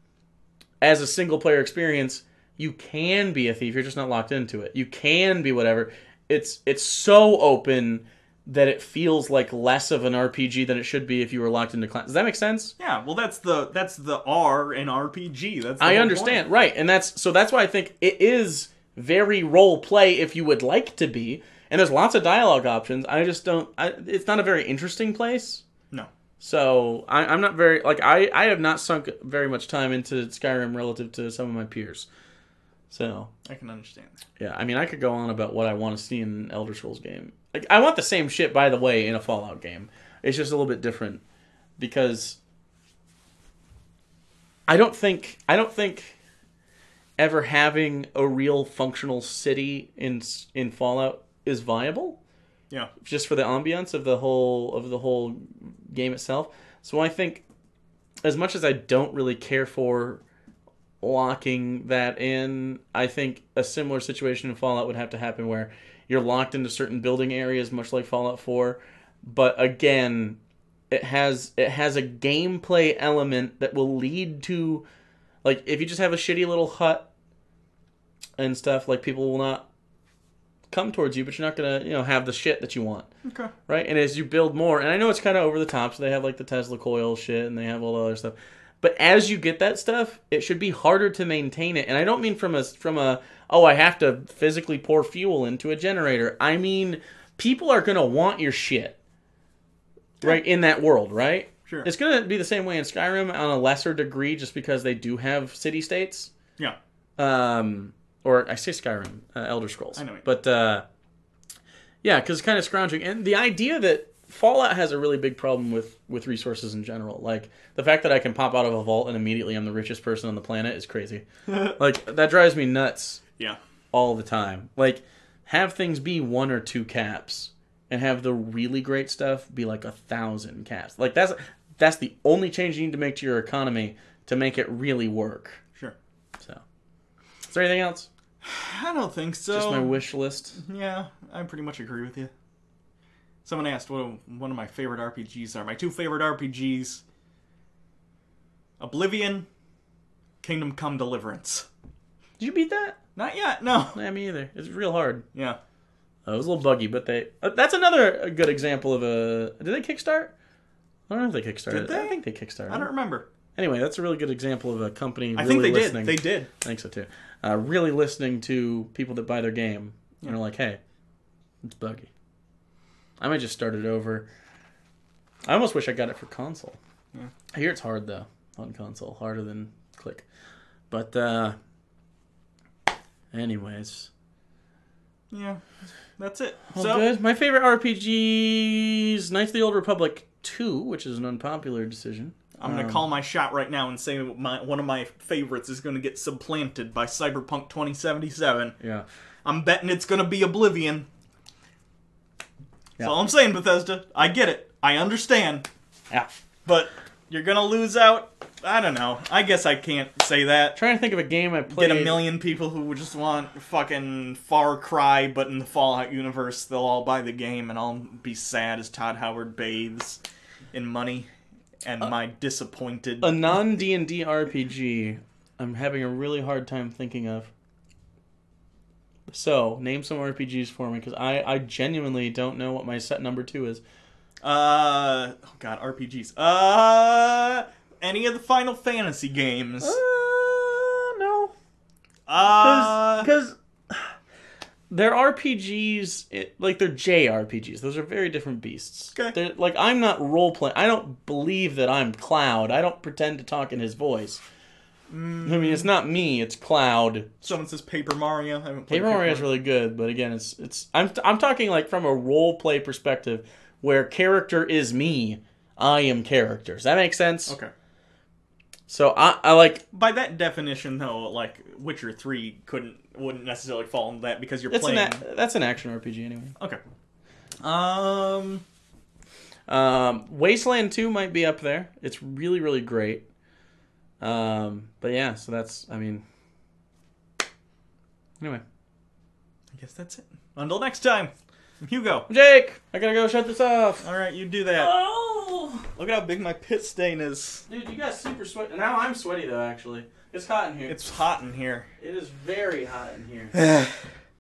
as a single player experience. You can be a thief. You're just not locked into it. You can be whatever. It's so open that it feels like less of an RPG than it should be if you were locked into class. Does that make sense? Yeah. Well, that's the R in RPG. That's the I whole understand, point. right? And that's why I think it is very role play if you would like to be. And there's lots of dialogue options. I just don't. It's not a very interesting place. No. So I'm not very I have not sunk very much time into Skyrim relative to some of my peers. So I can understand that. Yeah, I mean, I could go on about what I want to see in an Elder Scrolls game. Like, I want the same shit, by the way, in a Fallout game. It's just a little bit different because I don't think ever having a real functional city in Fallout is viable. Yeah, just for the ambiance of the whole game itself. So I think, as much as I don't really care for locking that in, I think a similar situation in Fallout would have to happen where you're locked into certain building areas, much like Fallout 4. But again, it has a gameplay element that will lead to, like, if you just have a shitty little hut and stuff, like, people will not come towards you, but you're not gonna have the shit that you want. Okay. Right? And as you build more, and I know it's kind of over the top, so they have like the Tesla coil shit and they have all the other stuff. But as you get that stuff, it should be harder to maintain it. And I don't mean from a I have to physically pour fuel into a generator. I mean, people are going to want your shit. Right? In that world, right? Sure. It's going to be the same way in Skyrim on a lesser degree just because they do have city-states. Yeah. Or I say Skyrim, Elder Scrolls. I know. But, yeah, because it's kind of scrounging. And the idea that Fallout has a really big problem with resources in general. Like, the fact that I can pop out of a vault and immediately I'm the richest person on the planet is crazy. Like, that drives me nuts. Yeah. All the time. Like, have things be 1 or 2 caps and have the really great stuff be like 1,000 caps. Like, that's the only change you need to make to your economy to make it really work. Sure. So, is there anything else? I don't think so. Just my wish list. Yeah, I pretty much agree with you. Someone asked what one of my favorite RPGs are. My 2 favorite RPGs: Oblivion, Kingdom Come Deliverance. Did you beat that? Not yet, no. Yeah, me either. It's real hard. Yeah. It was a little buggy, but they... that's another good example of a... Did they kickstart? I don't know if they kickstarted. Did they? I think they kickstarted. I don't remember. Anyway, that's a really good example of a company really I think they listening. did. They did. I think so, too. Really listening to people that buy their game. Yeah. And are like, hey, it's buggy. I might just start it over. I almost wish I got it for console. Yeah. I hear it's hard, though, on console. Harder than Click. But, anyways. Yeah, that's it. Well, so good. My favorite RPGs, Knights of the Old Republic 2, which is an unpopular decision. I'm going to call my shot right now and say one of my favorites is going to get supplanted by Cyberpunk 2077. Yeah. I'm betting it's going to be Oblivion. Yeah. That's all I'm saying, Bethesda. I get it. I understand. Yeah. But you're gonna lose out. I don't know. I guess I can't say that. Trying to think of a game I played. Get a million people who would just want fucking Far Cry, but in the Fallout universe, they'll all buy the game, and I'll be sad as Todd Howard bathes in money and my disappointed. A non D&D RPG. I'm having a really hard time thinking of. So, name some RPGs for me, because I genuinely don't know what my set number 2 is. Oh god, RPGs. Any of the Final Fantasy games? No. Because they're RPGs, like they're JRPGs. Those are very different beasts. Okay. Like, I'm not role-playing. I don't believe that I'm Cloud. I don't pretend to talk in his voice. I mean, it's not me, it's Cloud. Someone says Paper Mario. I haven't played Paper Mario is really good, but again, I'm talking like from a role-play perspective, where character is me, I am character. Does that make sense? Okay. So I like... By that definition, though, like, Witcher 3 wouldn't necessarily fall into that because you're playing... That's an action RPG anyway. Okay. Wasteland 2 might be up there. It's really, really great. But yeah, so that's, I mean... Anyway. I guess that's it. Until next time, I'm Hugo. Jake! I gotta go shut this off. Alright, you do that. Oh! Look at how big my pit stain is. Dude, you got super sweaty. Now I'm sweaty, though, actually. It's hot in here. It's hot in here. It is very hot in here.